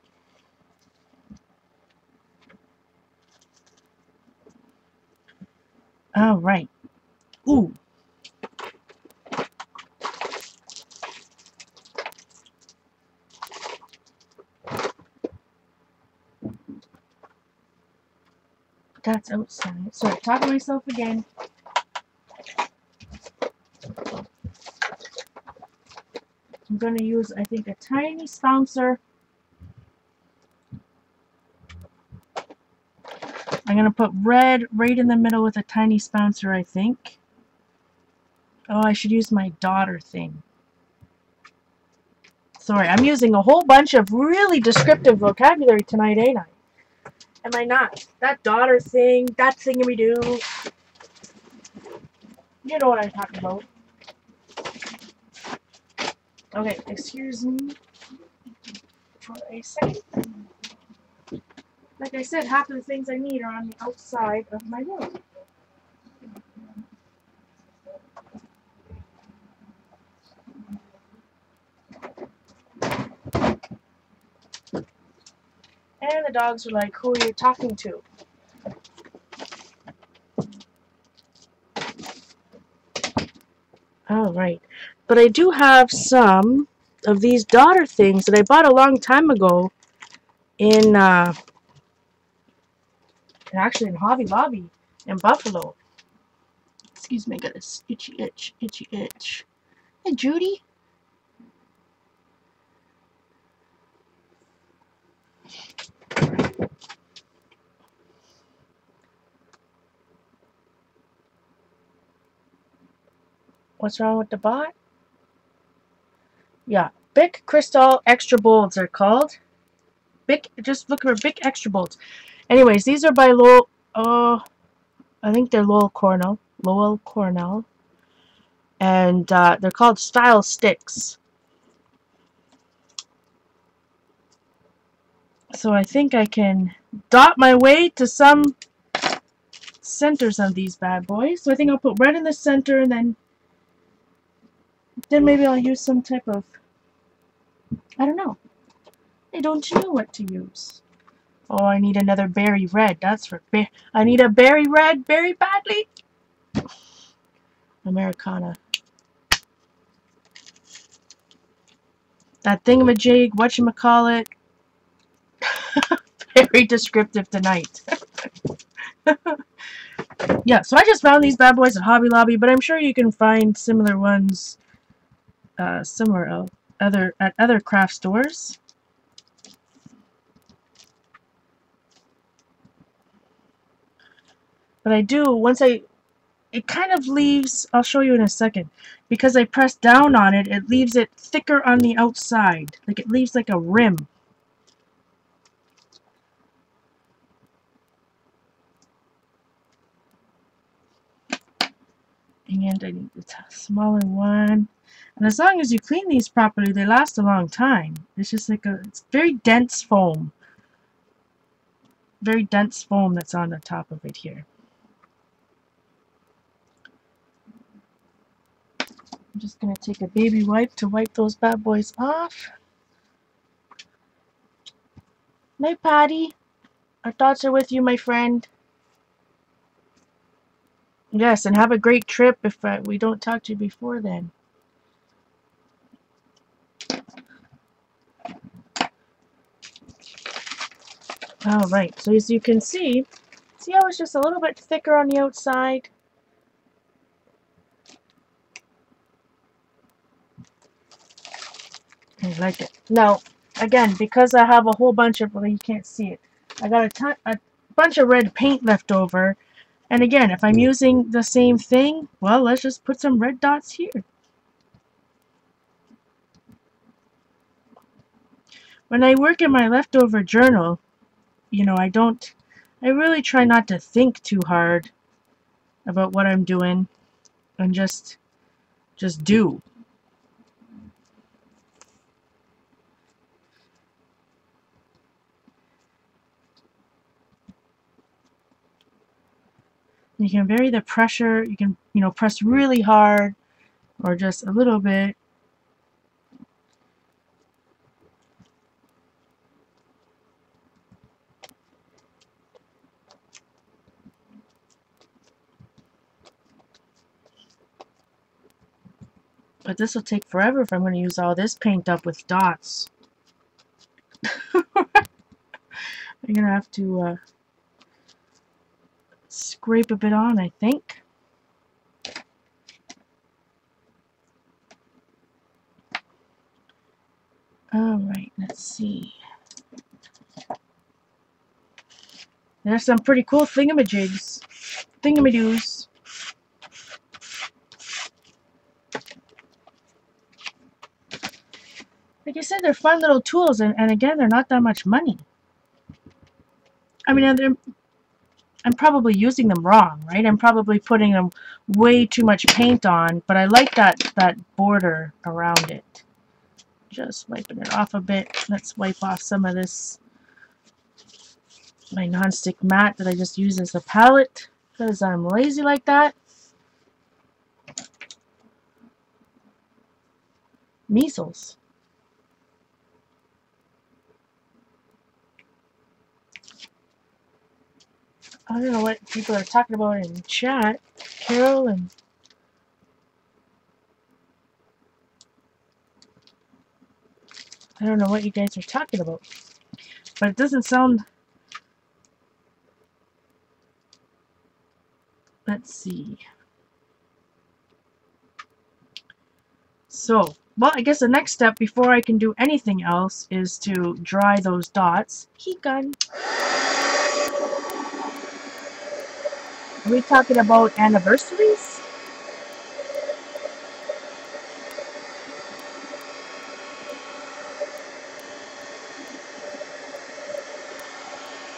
Alright. Ooh. That's outside. Sorry, talking to myself again. I'm going to use, I think, a tiny bouncer. I'm going to put red right in the middle with a tiny bouncer, I think. Oh, I should use my daughter thing. Sorry, I'm using a whole bunch of really descriptive vocabulary tonight, ain't I? Am I not? That daughter thing, that thingy-me-do. You know what I'm talking about. Okay, excuse me for a second. Like I said, half of the things I need are on the outside of my room. And the dogs are like, who are you talking to? Alright. But I do have some of these daughter things that I bought a long time ago in, actually in Hobby Lobby in Buffalo. Excuse me, I got this itchy itch, itchy itch. Hey, Judy. What's wrong with the bot? Yeah, Bic Crystal Extra Bolds are called. Bic, just look for Bic Extra Bolds. Anyways, these are by Lowell. I think they're Lowell Cornell. Lowell Cornell. And they're called Style Sticks. So I think I can dot my way to some centers of these bad boys. So I think I'll put red in the center, and then maybe I'll use some type of, I don't know. I don't know what to use. Oh, I need another berry red. That's for I need a berry red very badly. Americana. That thingamajig, whatchamacallit. Very descriptive tonight. Yeah, so I just found these bad boys at Hobby Lobby, but I'm sure you can find similar ones somewhere else, at other craft stores. But I do, it kind of leaves, I'll show you in a second, because I press down on it, it leaves it thicker on the outside. Like it leaves like a rim. And I need the smaller one. And as long as you clean these properly, they last a long time. It's just like it's very dense foam. Very dense foam that's on the top of it here. I'm just going to take a baby wipe to wipe those bad boys off. Night, Patty. Our thoughts are with you, my friend. Yes, and have a great trip if we don't talk to you before then. Alright, so as you can see how it's just a little bit thicker on the outside? I like it. Now, again, because I have a whole bunch of, well, you can't see it. I got a bunch of red paint left over. And again, if I'm using the same thing, well, let's just put some red dots here. when I work in my leftover journal, you know, I really try not to think too hard about what I'm doing and just do. You can vary the pressure. You can, you know, press really hard or just a little bit. But this will take forever if I'm going to use all this paint up with dots. I'm going to have to scrape a bit on, I think. Alright, let's see. There's some pretty cool thingamadoos. Like I said, they're fun little tools, and again, they're not that much money. I mean, I'm probably using them wrong, right? I'm probably putting them way too much paint on, but I like that border around it. Just wiping it off a bit. Let's wipe off some of this, my non-stick mat that I just use as a palette, because I'm lazy like that. Measles. I don't know what people are talking about in chat. Carol and I don't know what you guys are talking about. But it doesn't sound... Let's see. So, well, I guess the next step before I can do anything else is to dry those dots. Heat gun. Are we talking about anniversaries?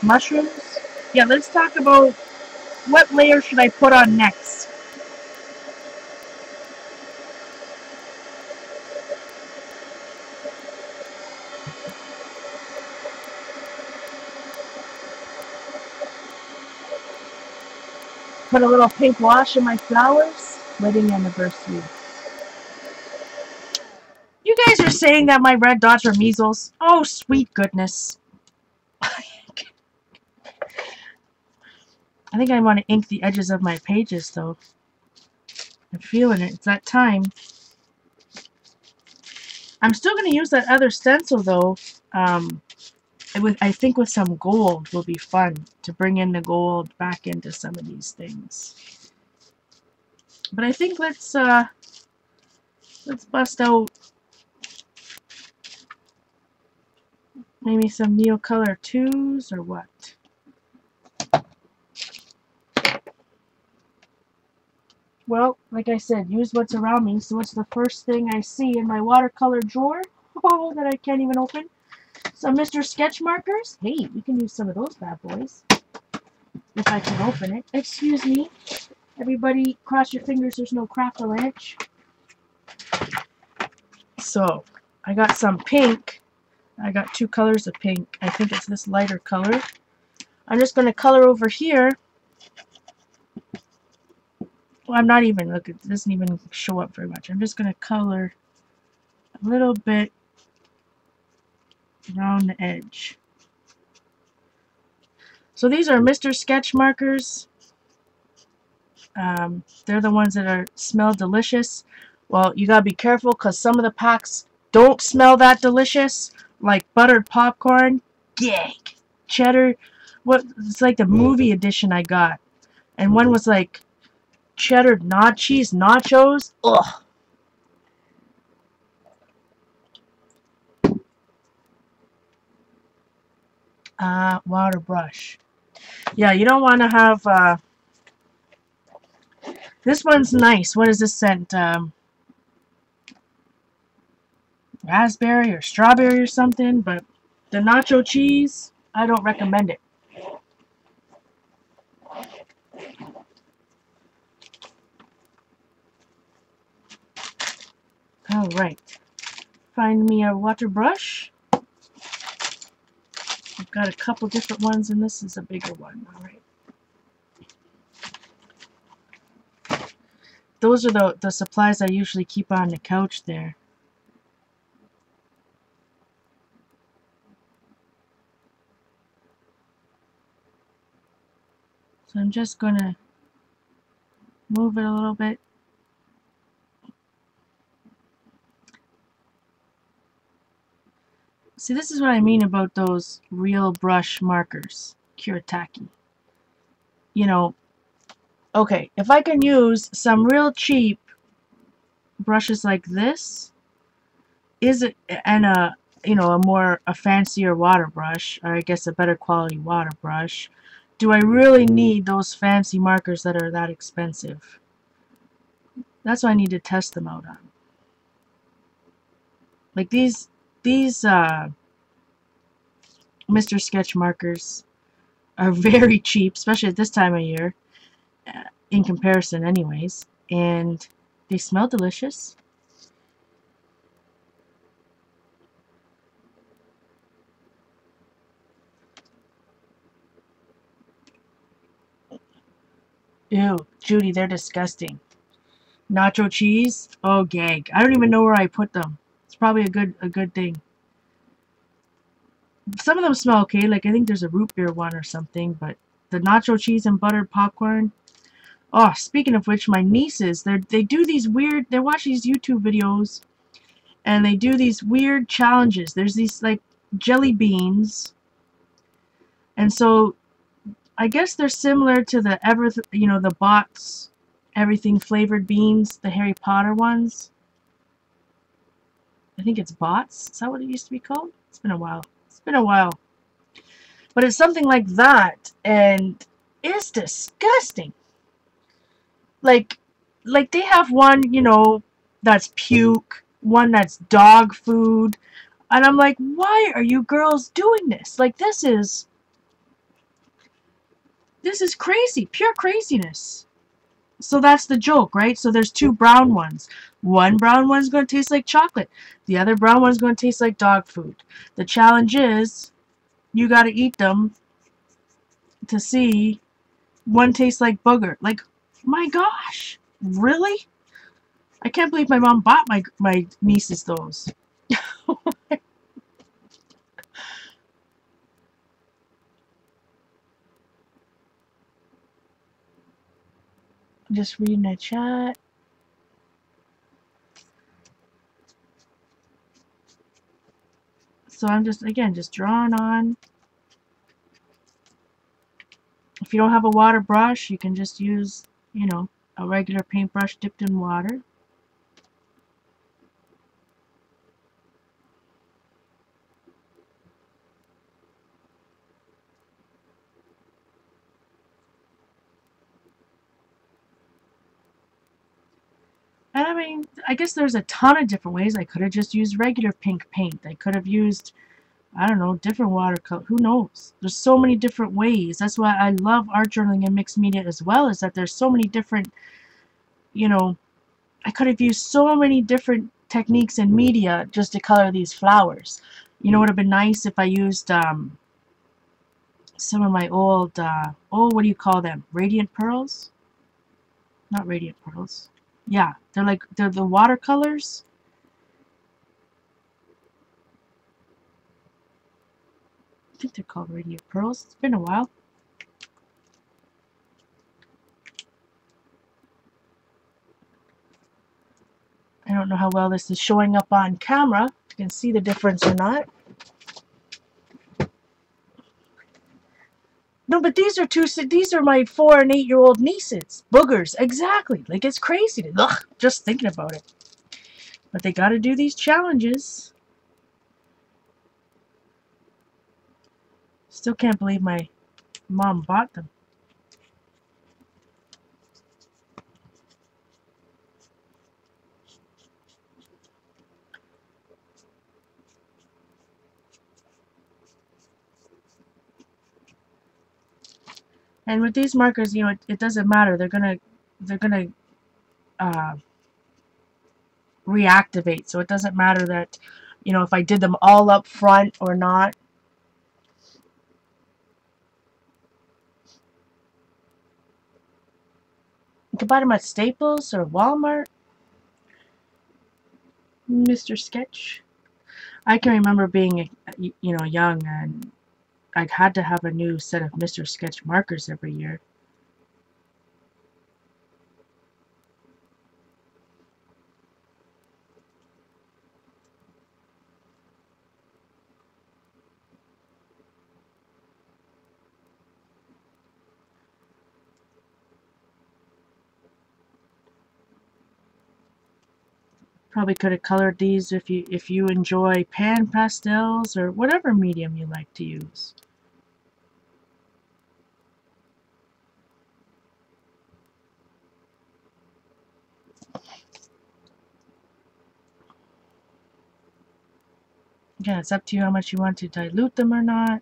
Mushrooms? Yeah, let's talk about what layer should I put on next. Put a little pink wash in my flowers. Wedding anniversary. You guys are saying that my red dots are measles. Oh, sweet goodness. I think I want to ink the edges of my pages, though. I'm feeling it. It's that time. I'm still going to use that other stencil, though. I think with some gold will be fun to bring in the gold back into some of these things. But I think let's bust out maybe some Neocolor 2s or what. Well, like I said, use what's around me. So what's the first thing I see in my watercolor drawer? Oh, that I can't even open. Some Mr. Sketch markers. Hey, we can use some of those bad boys. If I can open it. Excuse me. Everybody, cross your fingers there's no crack-a-lanch. So, I got some pink. I got two colors of pink. I think it's this lighter color. I'm just going to color over here. Well, I'm not even, look, it doesn't even show up very much. I'm just going to color a little bit around the edge. So these are Mr. Sketch markers. They're the ones that smell delicious. Well, you gotta be careful because some of the packs don't smell that delicious, like buttered popcorn. Gag. Cheddar. It's like the movie edition I got, and one was like cheddar nachos. Ugh. Water brush. Yeah, you don't want to have. This one's nice. What is this scent? Raspberry or strawberry or something, but The nacho cheese, I don't recommend it. Alright. Find me a water brush. I've got a couple different ones, and this is a bigger one. Alright. Those are the supplies I usually keep on the couch there. So I'm just going to move it a little bit. See, this is what I mean about those real brush markers, Kuretake. You know, okay, if I can use some real cheap brushes like this, and a fancier water brush, or I guess a better quality water brush, do I really need those fancy markers that are that expensive? That's what I need to test them out on. Like these Mr. Sketch markers are very cheap, especially at this time of year, in comparison anyways, and they smell delicious. Ew, Judy, they're disgusting. Nacho cheese? Oh, gag. I don't even know where I put them. It's probably a good thing. Some of them smell okay, like I think there's a root beer one or something, but the nacho cheese and buttered popcorn. Oh, speaking of which, my nieces, they do these weird, they watch these YouTube videos, and they do these weird challenges. There's these, like, jelly beans, and so I guess they're similar to the Bots, everything flavored beans, the Harry Potter ones. I think it's Bots. Is that what it used to be called? It's been a while. It's been a while. But it's something like that, and it's disgusting. Like they have one, that's puke, one that's dog food, and I'm like, why are you girls doing this? Like, this is crazy, pure craziness. So that's the joke, right? So there's two brown ones. One brown one's going to taste like chocolate. The other brown one's going to taste like dog food. The challenge is, you got to eat them to see one tastes like booger. Like, my gosh, really? I can't believe my mom bought my nieces those. Just reading the chat. So I'm just drawing on. If you don't have a water brush, you can just use, a regular paintbrush dipped in water. And I mean, I guess there's a ton of different ways. I could have just used regular pink paint. I could have used, I don't know, different watercolor. Who knows? There's so many different ways. That's why I love art journaling and mixed media as well, is that there's so many different, I could have used so many different techniques and media just to color these flowers. You know, it would have been nice if I used some of my old, what do you call them? Radiant pearls? Not radiant pearls. Yeah, they're the watercolors. I think they're called radiant pearls. It's been a while. I don't know how well this is showing up on camera. You can see the difference or not. No, but these are my 4 and 8-year-old nieces. Boogers, exactly. Like, it's crazy. Ugh, just thinking about it. But they got to do these challenges. Still can't believe my mom bought them. And with these markers, you know, it doesn't matter. They're gonna uh, reactivate. So it doesn't matter that, you know, if I did them all up front or not. You can buy them at Staples or Walmart. Mr. Sketch. I can remember being, you know, young, and I had to have a new set of Mr. Sketch markers every year. Probably could have colored these if you enjoy pan pastels or whatever medium you like to use. Again, it's up to you how much you want to dilute them or not.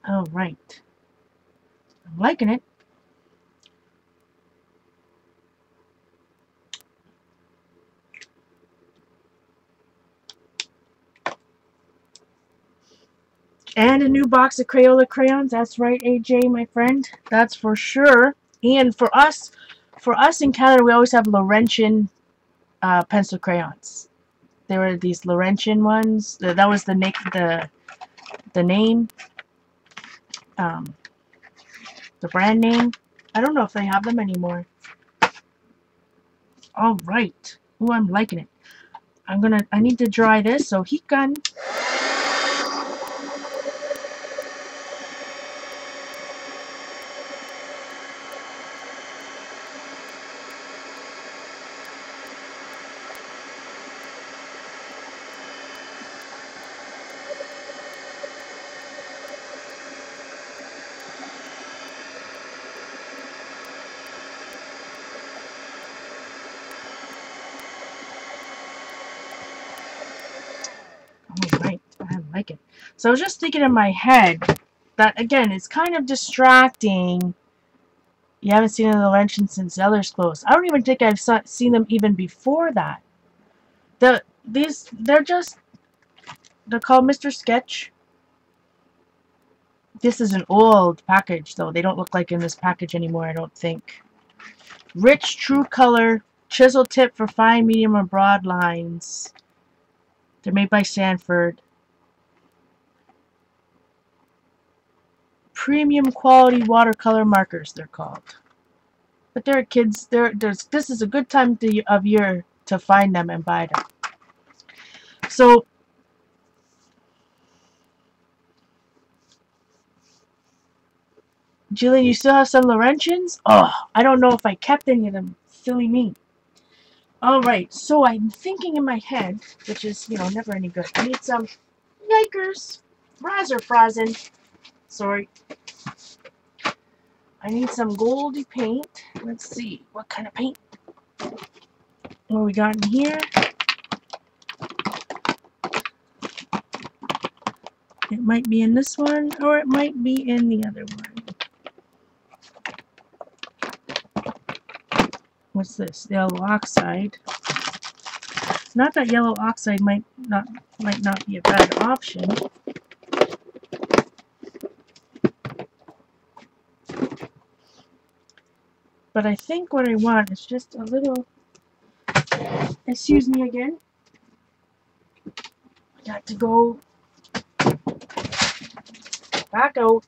All right. I'm liking it. And a new box of Crayola crayons. That's right, AJ, my friend. That's for sure. And for us in Canada, we always have Laurentian pencil crayons. There were these Laurentian ones. That was the name, the brand name. I don't know if they have them anymore. All right. Oh, I'm liking it. I need to dry this. So heat gun. Alright, I like it. So I was just thinking in my head that, again, it's kind of distracting. You haven't seen the Laurentian since Zeller's closed. I don't even think I've seen them even before that. They're called Mr. Sketch. This is an old package, though. They don't look like in this package anymore, I don't think. Rich, true color, chisel tip for fine, medium, or broad lines. They're made by Sanford. Premium quality watercolor markers, they're called. But they're kids. This is a good time of year to find them and buy them. So, Jillian, you still have some Laurentians? Oh, I don't know if I kept any of them. Silly me. Alright, so I'm thinking in my head, which is, you know, never any good. I need some, yikers, Razor Frozen. Sorry. I need some goldy paint. Let's see, what kind of paint? What we got in here? It might be in this one, or it might be in the other one. What's this? Yellow oxide. Not that yellow oxide might not be a bad option. But I think what I want is just a little, excuse me again. I got to go back out.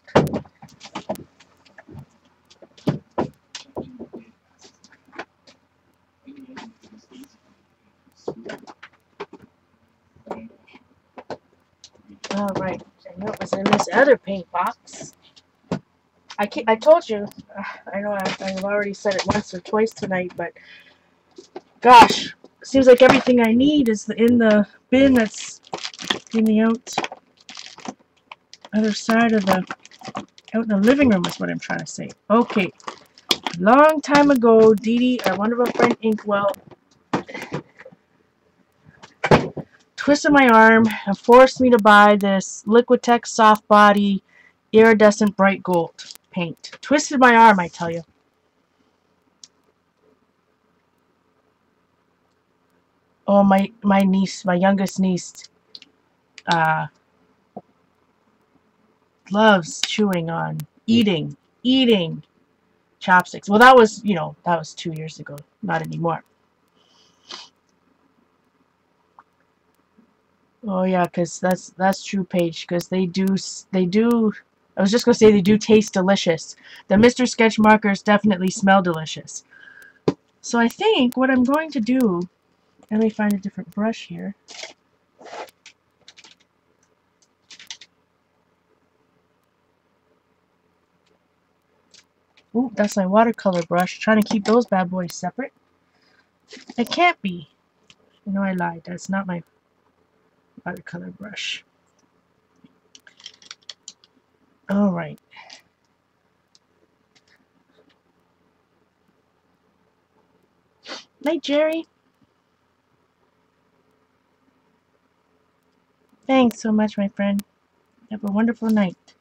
Alright, I know it was in this other paint box. I told you, I know I've already said it once or twice tonight, but gosh, it seems like everything I need is in the bin that's in the other side of out in the living room is what I'm trying to say. Okay, Long time ago, Dee Dee, our wonderful friend Inkwell, twisted my arm and forced me to buy this Liquitex soft body iridescent bright gold paint. Twisted my arm, I tell you. Oh, my niece, my youngest niece, loves chewing on, eating chopsticks. Well, that was, you know, that was 2 years ago. Not anymore. Oh yeah, because that's true, Paige. Because they do. I was just gonna say they do taste delicious. The Mr. Sketch markers definitely smell delicious. So I think what I'm going to do. Let me find a different brush here. Ooh, that's my watercolor brush. Trying to keep those bad boys separate. It can't be. No, I lied. That's not my watercolor brush. Alright. Night, Jerry. Thanks so much, my friend. Have a wonderful night.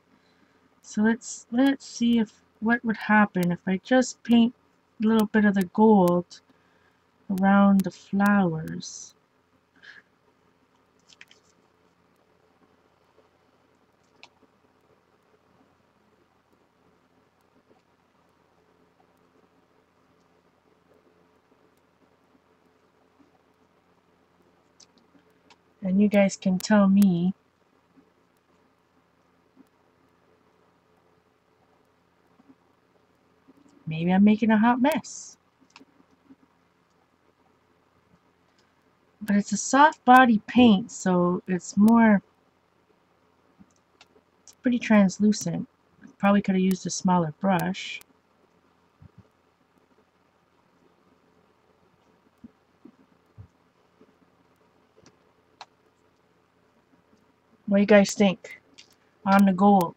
So let's see if what would happen if I just paint a little bit of the gold around the flowers. And you guys can tell me maybe I'm making a hot mess. But it's a soft body paint, so it's pretty translucent. Probably could have used a smaller brush. What do you guys think on the gold?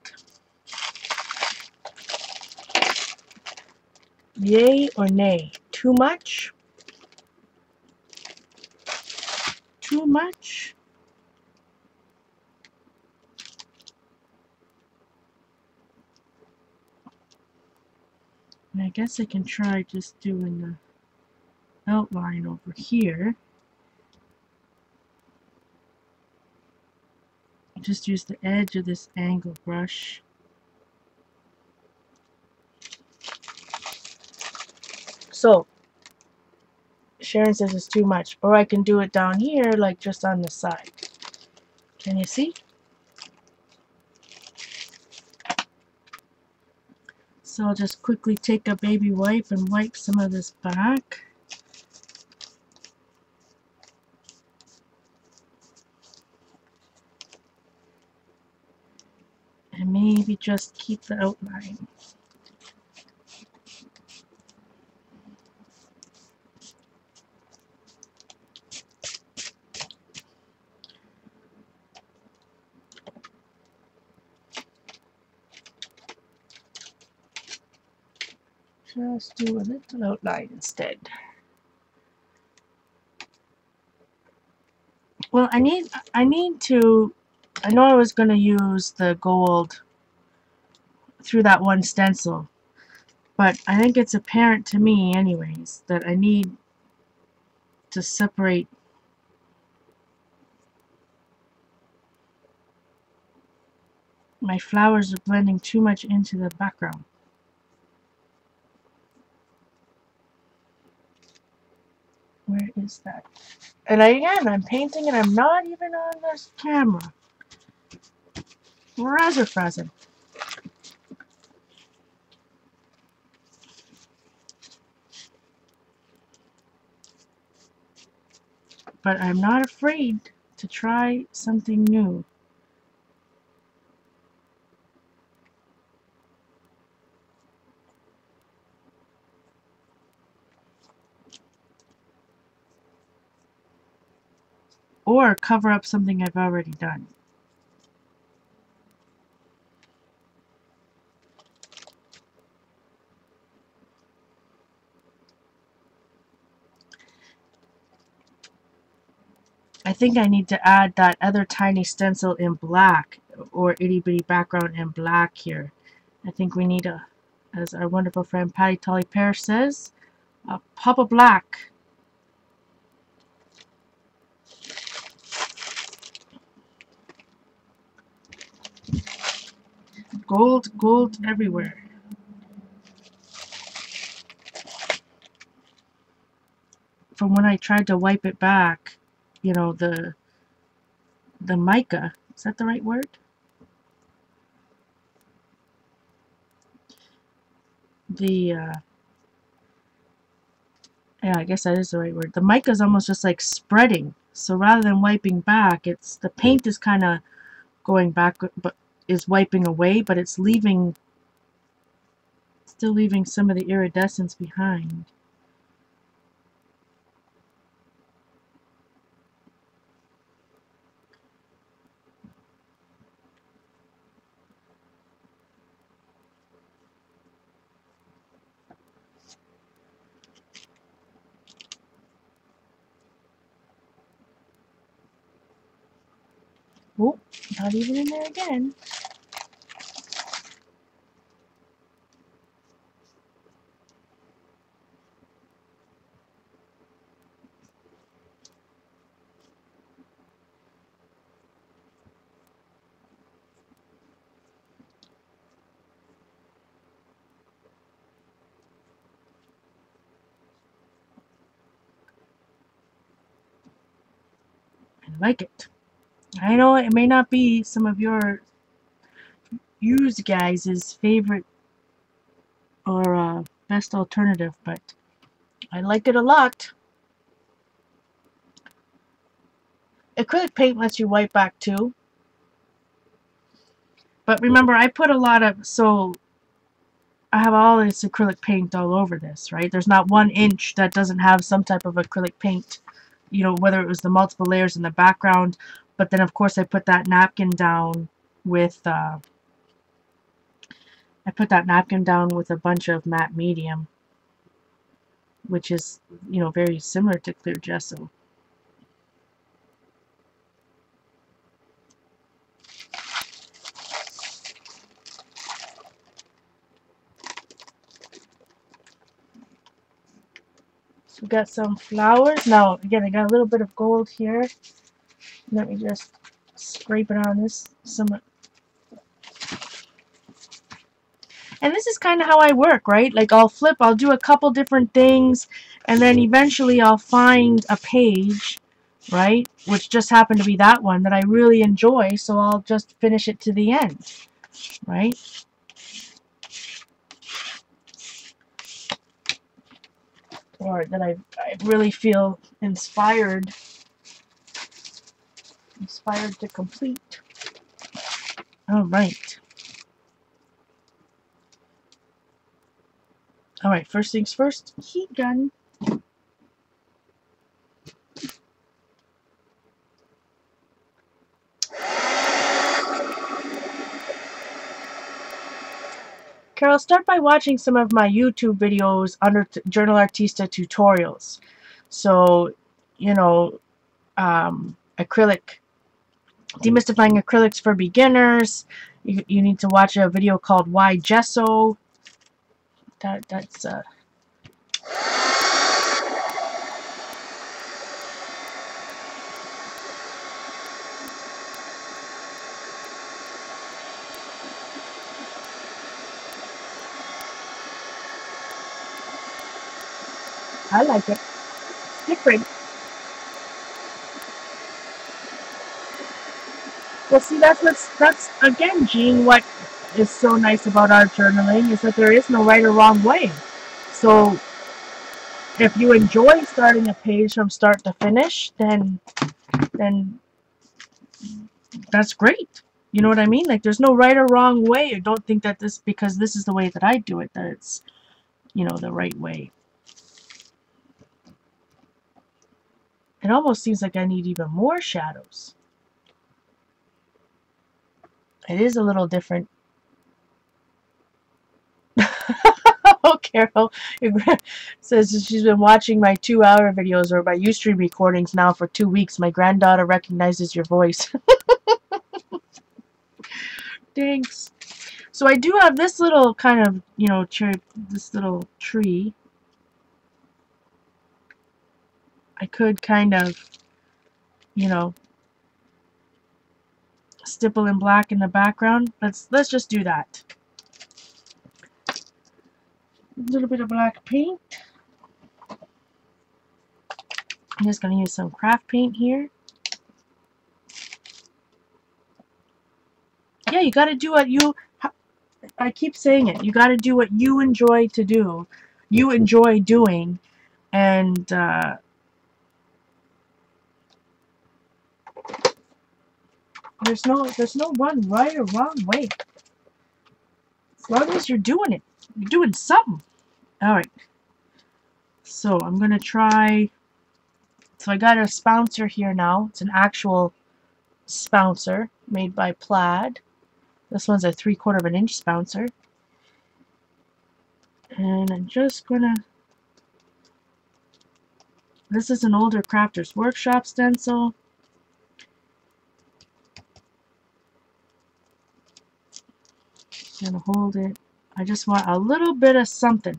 Yay or nay? Too much? Too much? And I guess I can try just doing the outline over here. Just use the edge of this angle brush. So, Sharon says it's too much. Or I can do it down here, like just on the side. Can you see? So I'll just quickly take a baby wipe and wipe some of this back. And maybe just keep the outline. Just do a little outline instead. Well, I know I was going to use the gold through that one stencil, but I think it's apparent to me anyways that I need to separate my flowers are blending too much into the background. Where is that? And again, I'm painting and I'm not even on this camera. Razor-frazzing. But I'm not afraid to try something new. Or cover up something I've already done. I think I need to add that other tiny stencil in black, or itty bitty background in black here. I think we need a, as our wonderful friend Patty Tolly Pear says, a pop of black. Gold, gold everywhere. From when I tried to wipe it back, you know, the mica, is that the right word? Yeah, I guess that is the right word. The mica is almost just like spreading. So rather than wiping back, it's the paint is kind of going back, but is wiping away, but it's leaving, still leaving some of the iridescence behind. Oh, not even in there again. I like it. I know it may not be some of your guys' favorite or best alternative, but I like it a lot. Acrylic paint lets you wipe back too. But remember, I put a lot of, so I have all this acrylic paint all over this, right? There's not 1 inch that doesn't have some type of acrylic paint, you know, whether it was the multiple layers in the background. But then, of course, I put that napkin down with, a bunch of matte medium, which is, you know, very similar to clear gesso. So we got some flowers. Now, again, I got a little bit of gold here. Let me just scrape it on this. And this is kind of how I work, right? Like I'll do a couple different things, and then eventually I'll find a page, right? Which just happened to be that one that I really enjoy, so I'll just finish it to the end, right? Or that I really feel inspired to complete. All right. All right, first things first, heat gun. Carol, start by watching some of my YouTube videos under JournalArtista tutorials. So, you know, acrylic, demystifying acrylics for beginners. You need to watch a video called Why Gesso. That's I like it. Different. Well, see, that's again, Jean, what is so nice about art journaling is that there is no right or wrong way. So if you enjoy starting a page from start to finish, then that's great. You know what I mean? Like, there's no right or wrong way. I don't think that because this is the way that I do it, that it's, you know, the right way. It almost seems like I need even more shadows. It is a little different. Carol says she's been watching my 2-hour videos or my Ustream recordings now for 2 weeks. My granddaughter recognizes your voice. Thanks. So I do have this little kind of, you know, this little tree. I could kind of, you know, stipple in black in the background. Let's just do that. A little bit of black paint. I'm just going to use some craft paint here. Yeah, you got to do what you... I keep saying it. You got to do what you enjoy to do. You enjoy doing. And there's no one right or wrong way. As long as you're doing it. You're doing something. Alright. So I'm going to try... So I got a spouncer here now. It's an actual spouncer made by Plaid. This one's a 3/4 of an inch spouncer. And I'm just gonna... This is an older Crafter's Workshop stencil. Just gonna hold it. I just want a little bit of something.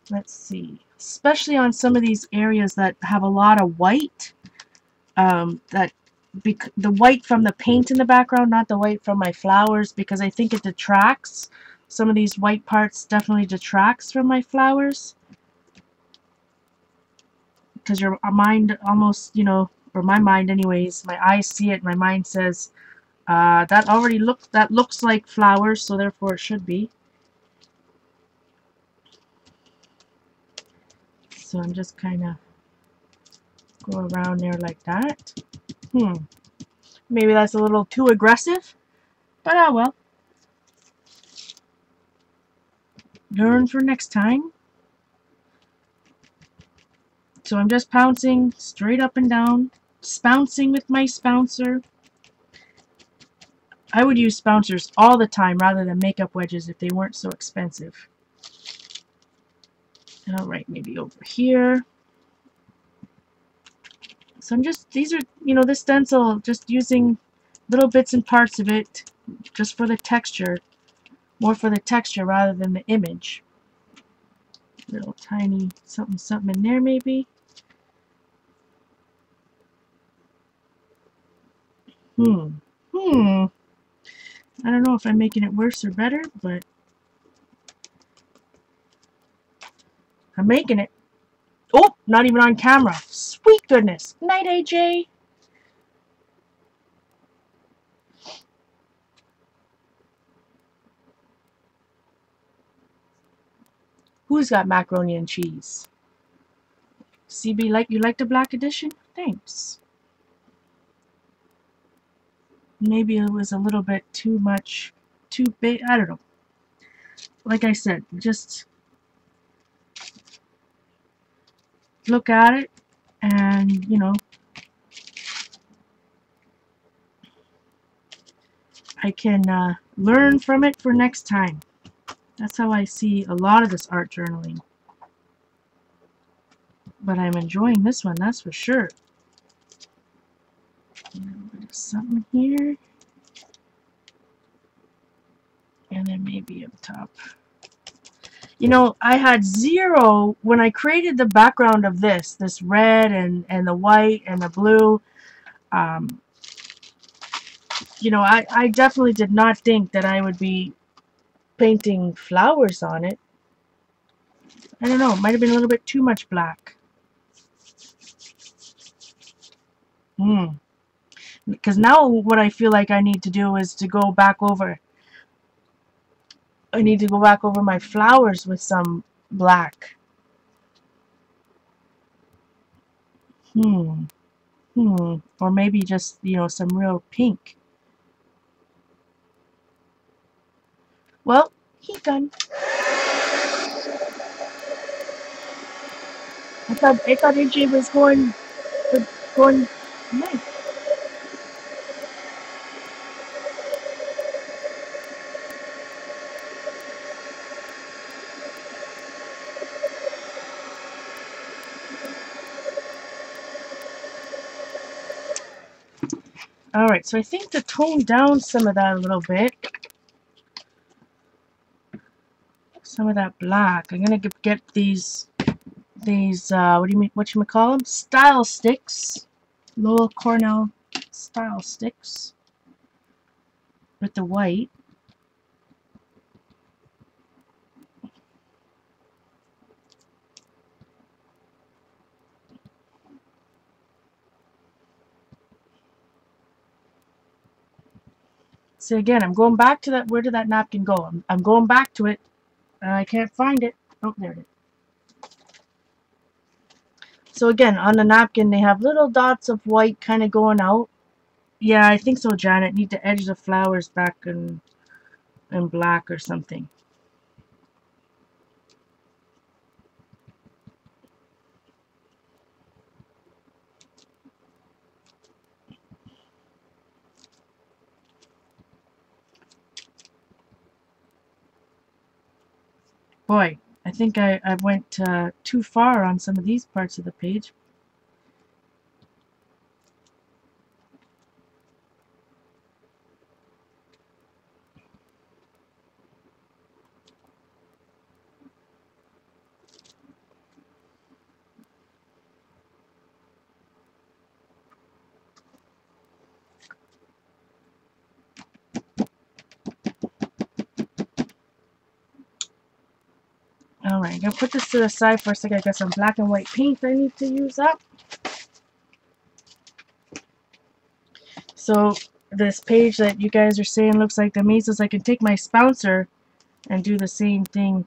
Let's see. Especially on some of these areas that have a lot of white. The white from the paint in the background, not the white from my flowers, because I think it detracts. Some of these white parts definitely detracts from my flowers. Because your mind almost, you know, or my mind anyways, my eyes see it, my mind says, that looks like flowers, so therefore it should be. So I'm just kind of go around there like that. Maybe that's a little too aggressive, but oh well. Learn for next time. So I'm just pouncing straight up and down, spouncing with my spouncer. I would use spouncers all the time rather than makeup wedges if they weren't so expensive. Alright, maybe over here. So I'm just, these are, you know, this stencil, just using little bits and parts of it just for the texture. More for the texture rather than the image. Little tiny something in there maybe. I don't know if I'm making it worse or better, but I'm making it. Oh, not even on camera. Sweet goodness. Night, AJ. Who's got macaroni and cheese? CB, you like the black edition? Thanks. Maybe it was a little bit too much, too big. I don't know. Like I said, just look at it and, you know, I can learn from it for next time. That's how I see a lot of this art journaling. But I'm enjoying this one, that's for sure. A little bit of something here. And then maybe up top. You know, I had zero, when I created the background of this red and the white and the blue, you know, I definitely did not think that I would be painting flowers on it. I don't know, it might have been a little bit too much black. Because now what I feel like I need to do is to go back over. I need to go back over my flowers with some black. Or maybe just, you know, some real pink. Well, heat gun. I thought AJ was going nice. Alright, so I think to tone down some of that a little bit, some of that black, I'm gonna get these what you call them? Style sticks. Lowell Cornell style sticks with the white. So again, I'm going back to that. Where did that napkin go? I'm going back to it. I can't find it. Oh, there it is. So again, on the napkin, they have little dots of white kind of going out. Yeah, I think so, Janet. Need to edge the flowers back in black or something. Boy, I think I went too far on some of these parts of the page. Alright, I'm going to put this to the side for a second. I got some black and white paint I need to use up. So this page that you guys are saying looks like the mazes, I can take my spouncer and do the same thing.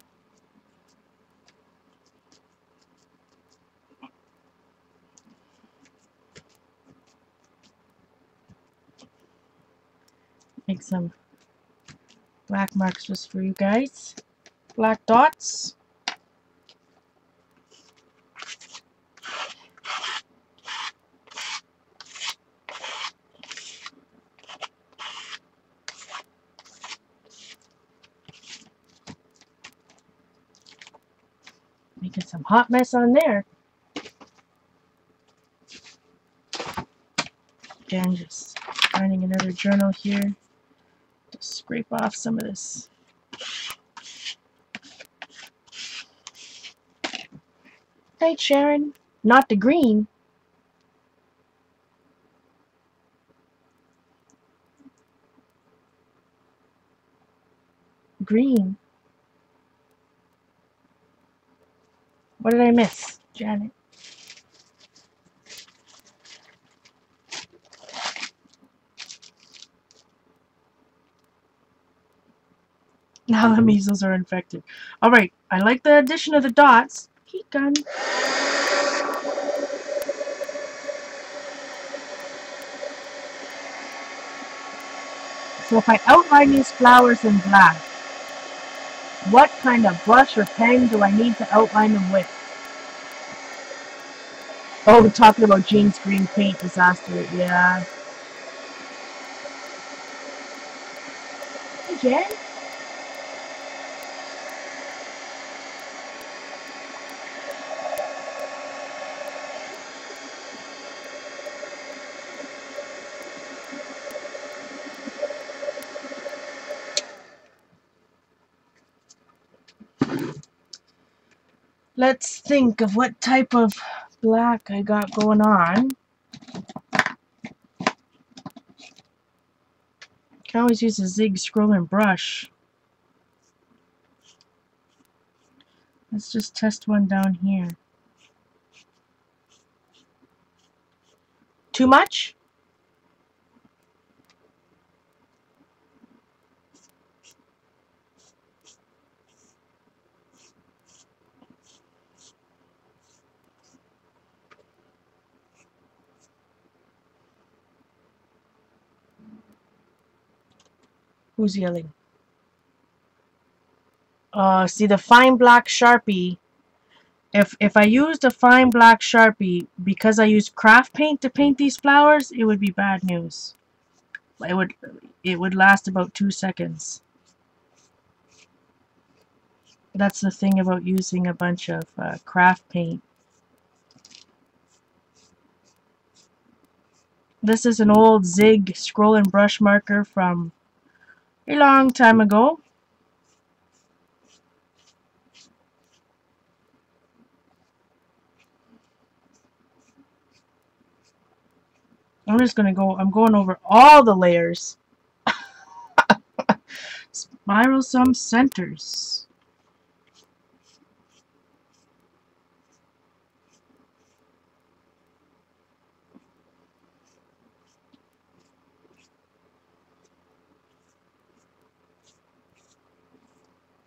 Make some black marks just for you guys. Black dots. Making some hot mess on there. Again, just finding another journal here to scrape off some of this. Right, Sharon? Not the green. Green. What did I miss, Janet? Now the measles are infected. Alright, I like the addition of the dots. Heat gun. So if I outline these flowers in black, what kind of brush or pen do I need to outline them with? Oh, we're talking about Jean's green paint disaster. Yeah. Hey, Jen. Let's think of what type of black I got going on. Can always use a zig scrolling brush. Let's just test one down here. Too much? Who's yelling? See the fine black Sharpie. If I used a fine black Sharpie, because I used craft paint to paint these flowers, it would be bad news. It would last about 2 seconds. That's the thing about using a bunch of craft paint. This is an old Zig scroll and brush marker from a long time ago. I'm going over all the layers. Spiral some centers.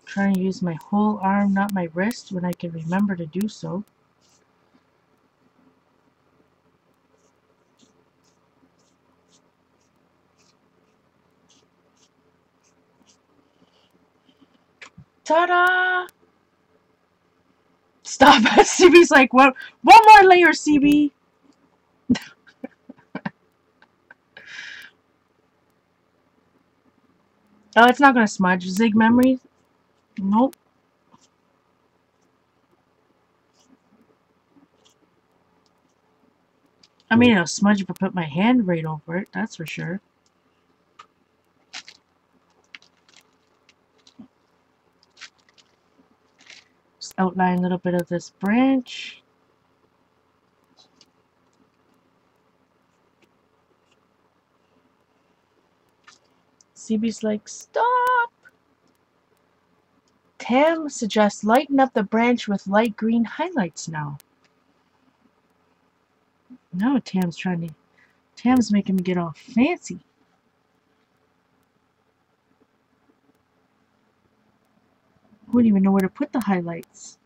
Trying to use my whole arm, not my wrist, when I can remember to do so. Ta-da! Stop. CB's like, what? One more layer, CB. Oh, it's not gonna smudge. Zig memory? Nope. I mean, it'll smudge if I put my hand right over it, that's for sure. Just outline a little bit of this branch. CB's like, stop! Tam suggests lighten up the branch with light green highlights now. Now Tam's making me get all fancy. I wouldn't even know where to put the highlights.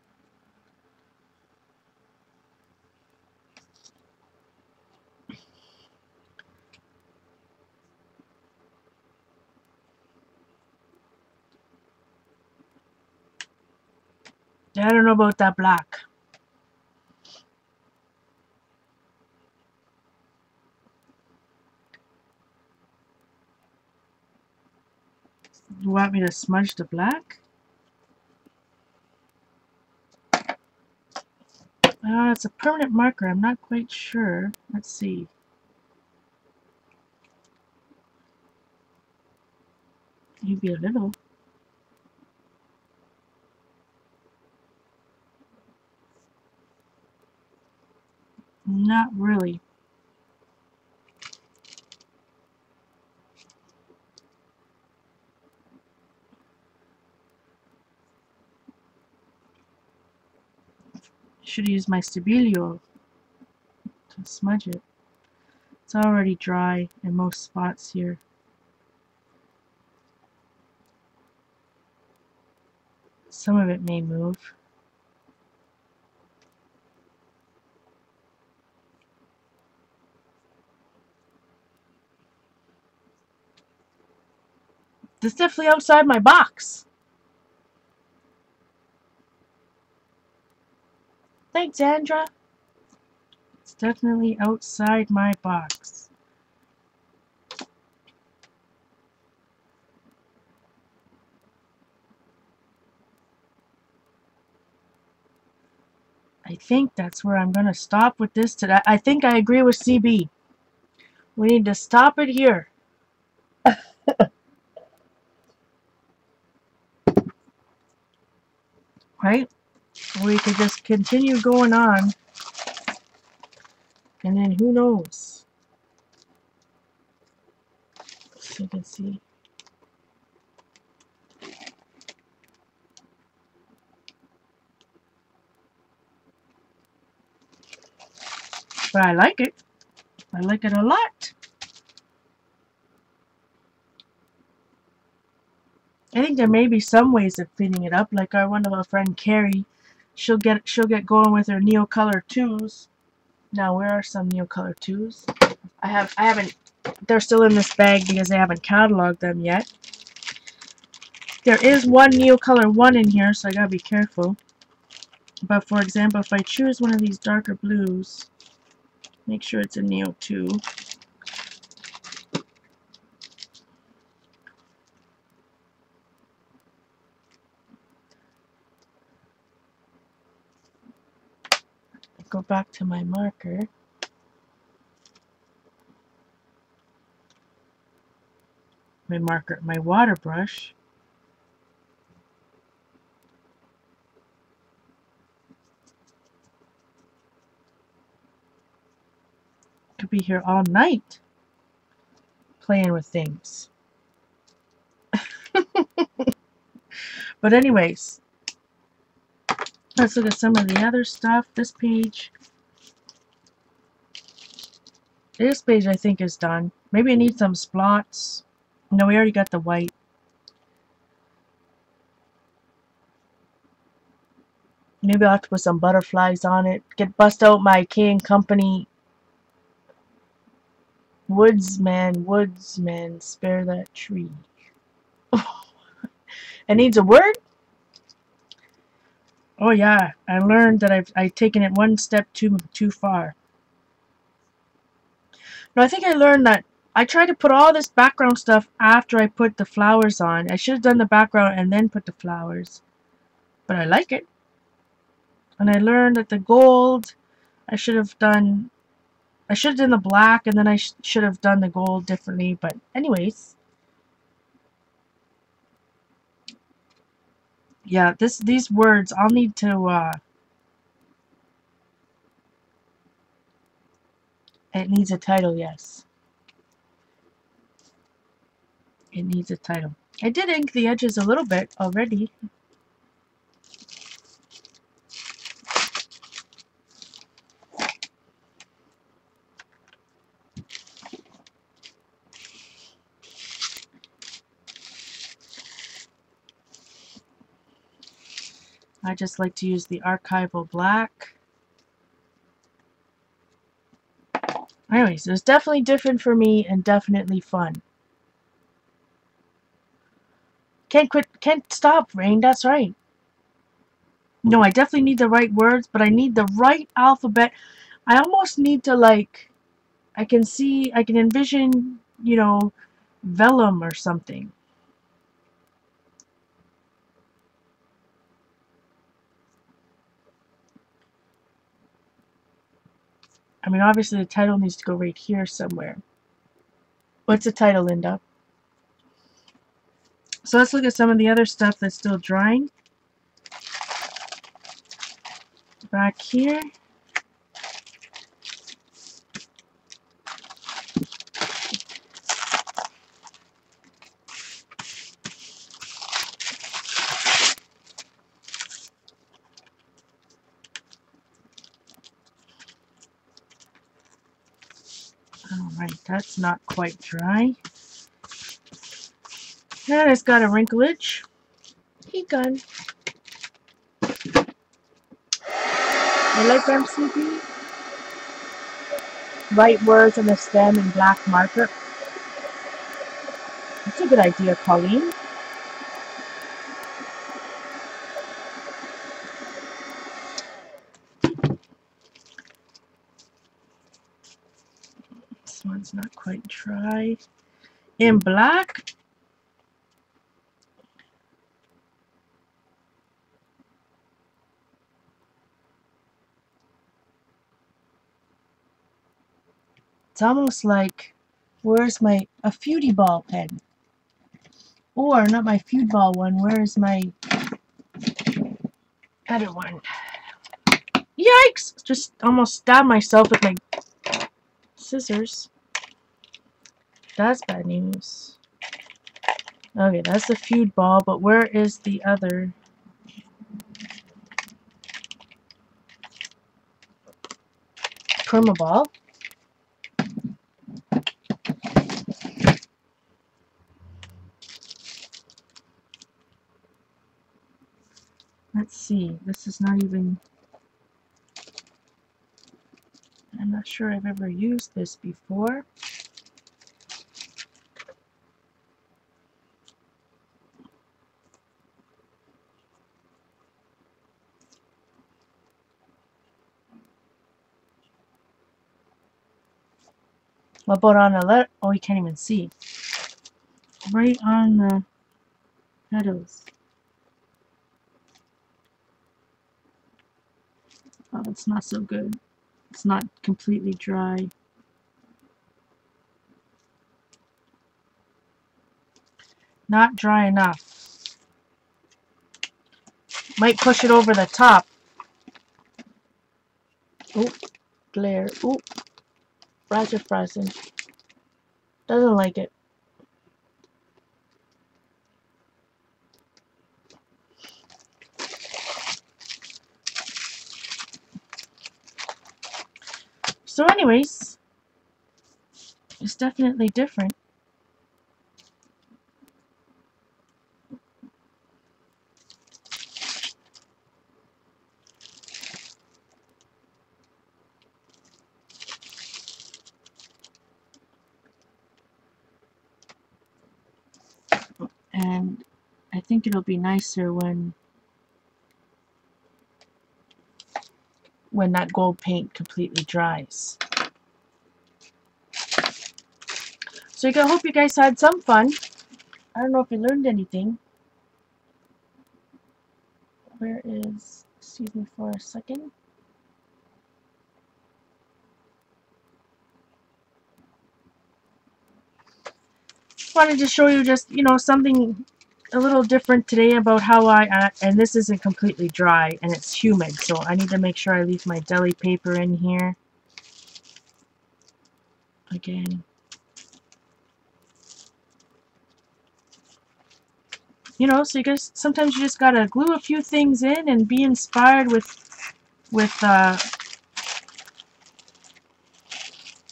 I don't know about that black. You want me to smudge the black? It's a permanent marker. I'm not quite sure. Let's see. Maybe a little. Not really. Should use my Stabilo to smudge it. It's already dry in most spots here. Some of it may move. This is definitely outside my box. Thanks, Andra. It's definitely outside my box. I think that's where I'm going to stop with this today. I think I agree with CB. We need to stop it here. Right? We could just continue going on. And then who knows? So you can see. But I like it. I like it a lot. I think there may be some ways of cleaning it up. Like our one of our friend Carrie, she'll get going with her Neocolor 2s. Now where are some Neocolor 2s? I haven't. They're still in this bag because I haven't cataloged them yet. There is one Neocolor 1 in here, so I gotta be careful. But for example, if I choose one of these darker blues, make sure it's a Neo 2. Go back to my marker. my marker, my water brush. Could be here all night playing with things. But anyways, let's look at some of the other stuff. This page I think is done. Maybe I need some splots. No, we already got the white. Maybe I'll have to put some butterflies on it. Bust out my K & Company Woodsman, spare that tree. It needs a word? Oh yeah, I learned that I've taken it one step too far. No, I think I learned that I tried to put all this background stuff after I put the flowers on. I should have done the background and then put the flowers. But I like it. And I learned that the gold, I should have done the black, and then I should have done the gold differently. But anyways, yeah, these words, I'll need to, it needs a title, yes. It needs a title. I did ink the edges a little bit already. I just like to use the archival black. Anyways, it was definitely different for me and definitely fun. Can't stop, Rain, that's right. No, I definitely need the right words, but I need the right alphabet. I almost need to, like, I can envision, you know, vellum or something. I mean, obviously the title needs to go right here somewhere. What's the title, Linda? So let's look at some of the other stuff that's still drying. Back here. Alright, that's not quite dry. And it's got a wrinklage. Hey, gun. I like MCB. Write words on the stem in black marker. That's a good idea, Colleen. This one's not quite dry. In black. It's almost like, where's a Feudy ball pen? Or, not my Feud ball one, where's my other one? Yikes! Just almost stabbed myself with my scissors. That's bad news. Okay, that's the Feud ball, but where is the other? Perma ball. Let's see, this is not even, I'm not sure I've ever used this before. What about on the left? Oh, you can't even see. Right on the petals. Oh, it's not so good. It's not completely dry. Not dry enough. Might push it over the top. Oh, glare. Oh, ratchet pressing. Doesn't like it. So anyways, it's definitely different. And I think it'll be nicer when that gold paint completely dries. So I hope you guys had some fun. I don't know if you learned anything. Where is, excuse me for a second. Wanted to show you just, you know, something a little different today about how and this isn't completely dry and it's humid, so I need to make sure I leave my deli paper in here. Again. You know, so you guys, sometimes you just gotta glue a few things in and be inspired with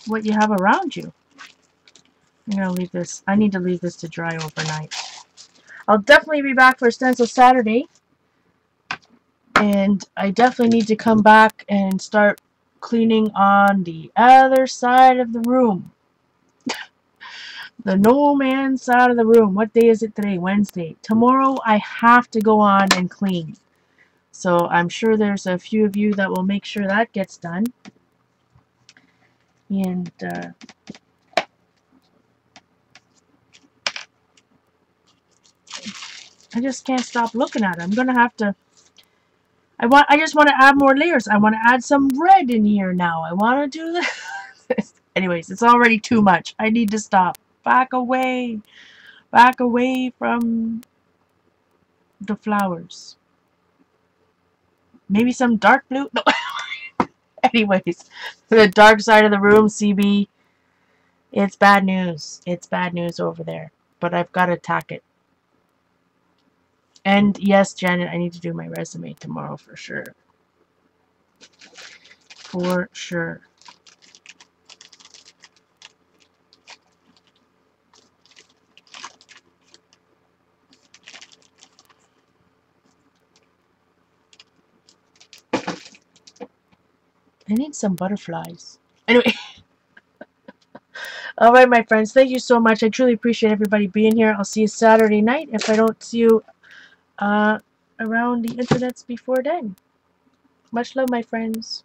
what you have around you. I'm gonna leave this. I need to leave this to dry overnight. I'll definitely be back for Stencil Saturday, and I definitely need to come back and start cleaning on the other side of the room. The no man's side of the room. What day is it today? Wednesday. Tomorrow I have to go on and clean. So I'm sure there's a few of you that will make sure that gets done. And I just can't stop looking at it. I'm gonna have to. I just want to add more layers. I want to add some red in here now. I want to do this. Anyways, it's already too much. I need to stop. Back away. Back away from the flowers. Maybe some dark blue? No. Anyways, the dark side of the room, CB. It's bad news. It's bad news over there. But I've got to tack it. And yes, Janet, I need to do my resume tomorrow for sure. For sure. I need some butterflies. Anyway. Alright, my friends. Thank you so much. I truly appreciate everybody being here. I'll see you Saturday night if I don't see you around the internets before then. Much love, my friends.